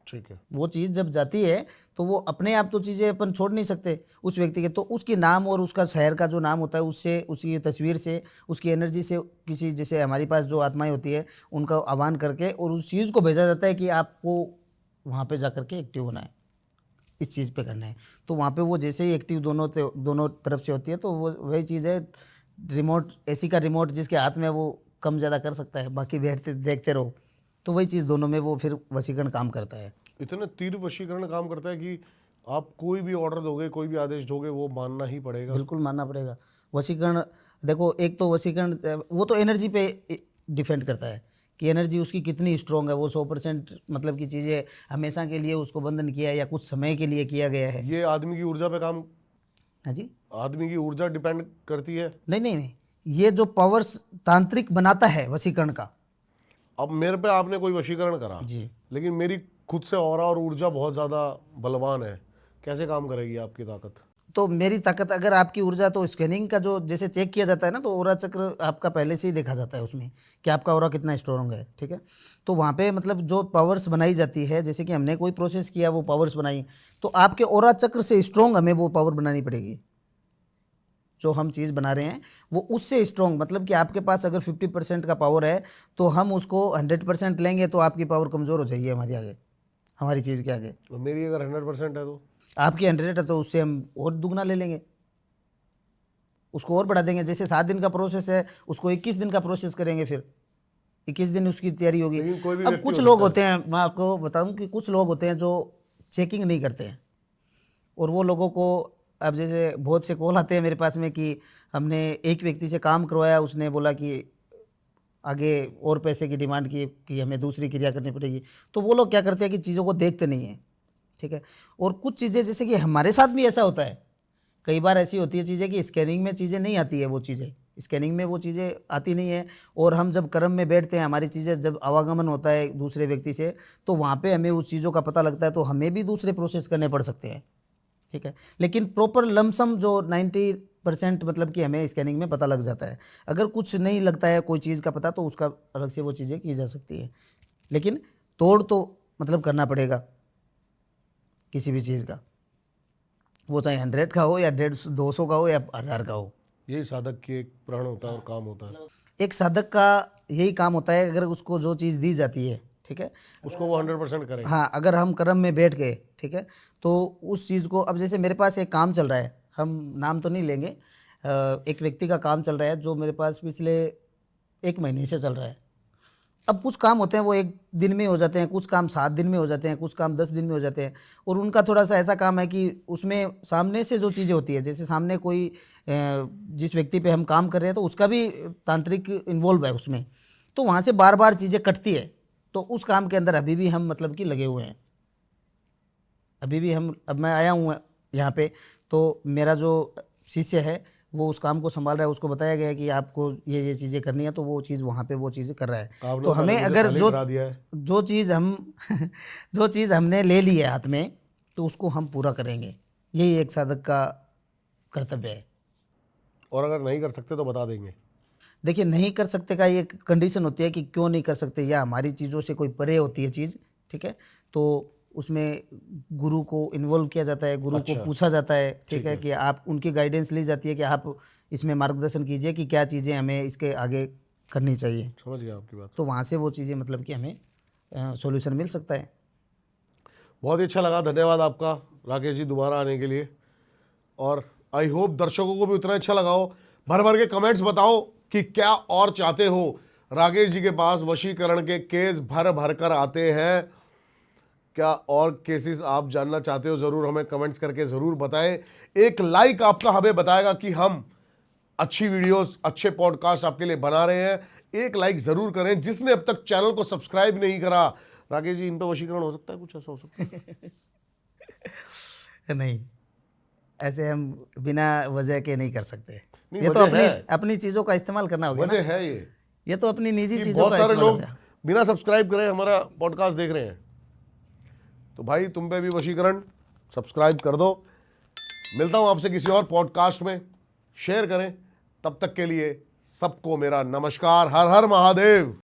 Speaker 2: ठीक है।
Speaker 1: वो चीज़ जब जाती है तो वो अपने आप तो चीज़ें अपन छोड़ नहीं सकते उस व्यक्ति के, तो उसके नाम और उसका शहर का जो नाम होता है उससे, उसकी तस्वीर से, उसकी एनर्जी से, किसी जैसे हमारे पास जो आत्माएं होती है उनका आह्वान करके और उस चीज़ को भेजा जाता है कि आपको वहाँ पे जा कर के एक्टिव होना है, इस चीज़ पे करना है। तो वहाँ पे वो जैसे ही एक्टिव दोनों तरफ से होती है, तो वो वही चीज़ है, रिमोट एसी का रिमोट जिसके हाथ में है वो कम ज़्यादा कर सकता है, बाकी बैठते देखते रहो। तो वही चीज़ दोनों में वो फिर वशीकरण काम करता है।
Speaker 2: इतने तीव्र वशीकरण काम करता है कि आप कोई भी ऑर्डर दोगे, कोई भी आदेश दोगे, वो मानना ही पड़ेगा।
Speaker 1: बिल्कुल मानना पड़ेगा। वशीकरण, देखो एक तो वशीकरण वो तो एनर्जी पे डिपेंड करता है कि एनर्जी उसकी कितनी स्ट्रॉन्ग है। वो 100% मतलब की चीज़ें हमेशा के लिए उसको बंधन किया है या कुछ समय के लिए किया गया है।
Speaker 2: ये आदमी की ऊर्जा पे काम,
Speaker 1: हाँ जी,
Speaker 2: आदमी की ऊर्जा डिपेंड करती है।
Speaker 1: नहीं नहीं नहीं, ये जो पावर्स तांत्रिक बनाता है वशीकरण का।
Speaker 2: अब मेरे पे आपने कोई वशीकरण करा
Speaker 1: जी,
Speaker 2: लेकिन मेरी खुद से ऑरा और ऊर्जा बहुत ज़्यादा बलवान है, कैसे काम करेगी आपकी ताकत?
Speaker 1: तो मेरी ताकत अगर आपकी ऊर्जा, तो स्कैनिंग का जो जैसे चेक किया जाता है ना, तो ओरा चक्र आपका पहले से ही देखा जाता है उसमें कि आपका ओरा कितना स्ट्रॉन्ग है, ठीक है। तो वहाँ पे मतलब जो पावर्स बनाई जाती है, जैसे कि हमने कोई प्रोसेस किया, वो पावर्स बनाई, तो आपके ओरा चक्र से स्ट्रॉन्ग हमें वो पावर बनानी पड़ेगी। जो हम चीज़ बना रहे हैं वो उससे स्ट्रॉन्ग, मतलब कि आपके पास अगर 50% का पावर है तो हम उसको 100% लेंगे तो आपकी पावर कमज़ोर हो जाएगी हमारी आगे, हमारी चीज़ के आगे।
Speaker 2: और मेरी अगर 100% है तो
Speaker 1: आपकी 100 है तो उससे हम और दुगना ले लेंगे, उसको और बढ़ा देंगे। जैसे 7 दिन का प्रोसेस है, उसको 21 दिन का प्रोसेस करेंगे, फिर 21 दिन उसकी तैयारी होगी।
Speaker 2: लेकिन कोई भी
Speaker 1: अब
Speaker 2: व्यक्ति
Speaker 1: कुछ
Speaker 2: हो
Speaker 1: लोग
Speaker 2: सकता
Speaker 1: होते हैं, मैं आपको बताऊं कि कुछ लोग होते हैं जो चेकिंग नहीं करते हैं, और वो लोगों को, अब जैसे बहुत से कॉल आते हैं मेरे पास में कि हमने एक व्यक्ति से काम करवाया, उसने बोला कि आगे और पैसे की डिमांड की कि हमें दूसरी क्रिया करनी पड़ेगी। तो वो लोग क्या करते हैं कि चीज़ों को देखते नहीं हैं, ठीक है। और कुछ चीज़ें जैसे कि हमारे साथ भी ऐसा होता है, कई बार ऐसी होती है चीज़ें कि स्कैनिंग में चीज़ें नहीं आती है, वो चीज़ें स्कैनिंग में वो चीज़ें आती नहीं है, और हम जब कर्म में बैठते हैं, हमारी चीज़ें जब आवागमन होता है दूसरे व्यक्ति से, तो वहाँ पे हमें उस चीज़ों का पता लगता है, तो हमें भी दूसरे प्रोसेस करने पड़ सकते हैं, ठीक है। लेकिन प्रॉपर लमसम जो 90% मतलब कि हमें स्कैनिंग में पता लग जाता है। अगर कुछ नहीं लगता है कोई चीज़ का पता, तो उसका अलग से वो चीज़ें की जा सकती है, लेकिन तोड़ तो मतलब करना पड़ेगा किसी भी चीज़ का, वो चाहे 100 का हो या 150 200 का हो या 1000 का हो।
Speaker 2: यही साधक की एक प्रण होता है और काम होता है,
Speaker 1: एक साधक का यही काम होता है, अगर उसको जो चीज़ दी जाती है, ठीक है,
Speaker 2: उसको वो 100% करे।
Speaker 1: हाँ, अगर हम कर्म में बैठ गए, ठीक है, तो उस चीज़ को, अब जैसे मेरे पास एक काम चल रहा है, हम नाम तो नहीं लेंगे, एक व्यक्ति का काम चल रहा है जो मेरे पास पिछले 1 महीने से चल रहा है। अब कुछ काम होते हैं वो 1 दिन में हो जाते हैं, कुछ काम 7 दिन में हो जाते हैं, कुछ काम 10 दिन में हो जाते हैं, और उनका थोड़ा सा ऐसा काम है कि उसमें सामने से जो चीज़ें होती है, जैसे सामने कोई जिस व्यक्ति पे हम काम कर रहे हैं तो उसका भी तांत्रिक इन्वॉल्व है उसमें, तो वहाँ से बार बार चीज़ें कटती है। तो उस काम के अंदर अभी भी हम मतलब कि लगे हुए हैं, अभी भी हम, अब मैं आया हूँ यहाँ पे, तो मेरा जो शिष्य है वो उस काम को संभाल रहा है, उसको बताया गया है कि आपको ये चीज़ें करनी है, तो वो चीज़ वहाँ पे वो चीज़ें कर रहा है।
Speaker 2: आपने
Speaker 1: तो हमें
Speaker 2: मुझे
Speaker 1: अगर
Speaker 2: खाली करा दिया है।
Speaker 1: जो चीज़ हम जो चीज़ हमने ले ली है हाथ में, तो उसको हम पूरा करेंगे, यही एक साधक का कर्तव्य है।
Speaker 2: और अगर नहीं कर सकते तो बता देंगे।
Speaker 1: देखिए, नहीं कर सकते का एक कंडीशन होती है कि क्यों नहीं कर सकते, या हमारी चीज़ों से कोई परे होती है चीज़, ठीक है, तो उसमें गुरु को इन्वॉल्व किया जाता है, गुरु को पूछा जाता है, ठीक है, कि आप उनकी गाइडेंस ली जाती है कि आप इसमें मार्गदर्शन कीजिए कि क्या चीज़ें हमें इसके आगे करनी चाहिए।
Speaker 2: समझ गया आपकी बात।
Speaker 1: तो वहाँ से वो चीज़ें मतलब कि हमें सॉल्यूशन मिल सकता है।
Speaker 2: बहुत ही अच्छा लगा, धन्यवाद आपका राकेश जी दोबारा आने के लिए, और आई होप दर्शकों को भी उतना अच्छा लगा हो। भर भर के कमेंट्स बताओ कि क्या और चाहते हो। राकेश जी के पास वशीकरण के केस भर भर कर आते हैं, क्या और केसेस आप जानना चाहते हो, ज़रूर हमें कमेंट्स करके ज़रूर बताएं। एक लाइक आपका हमें बताएगा कि हम अच्छी वीडियोस, अच्छे पॉडकास्ट आपके लिए बना रहे हैं। एक लाइक जरूर करें। जिसने अब तक चैनल को सब्सक्राइब नहीं करा, राकेश जी इन पे वशीकरण हो सकता है, कुछ ऐसा हो सकता है?
Speaker 1: नहीं, ऐसे हम बिना वजह के नहीं कर सकते।
Speaker 2: नहीं,
Speaker 1: ये तो
Speaker 2: वजह
Speaker 1: अपनी
Speaker 2: है।
Speaker 1: अपनी चीजों का इस्तेमाल करना होगा ना।
Speaker 2: वजह है
Speaker 1: ये तो अपनी निजी
Speaker 2: कि
Speaker 1: चीजों
Speaker 2: बहुत
Speaker 1: का
Speaker 2: सारे
Speaker 1: इस्तेमाल
Speaker 2: लोग
Speaker 1: होगा।
Speaker 2: बिना सब्सक्राइब करे हमारा पॉडकास्ट देख रहे हैं। तो भाई तुम पे भी वशीकरण, सब्सक्राइब कर दो। मिलता हूं आपसे किसी और पॉडकास्ट में, शेयर करें। तब तक के लिए सबको मेरा नमस्कार। हर हर महादेव।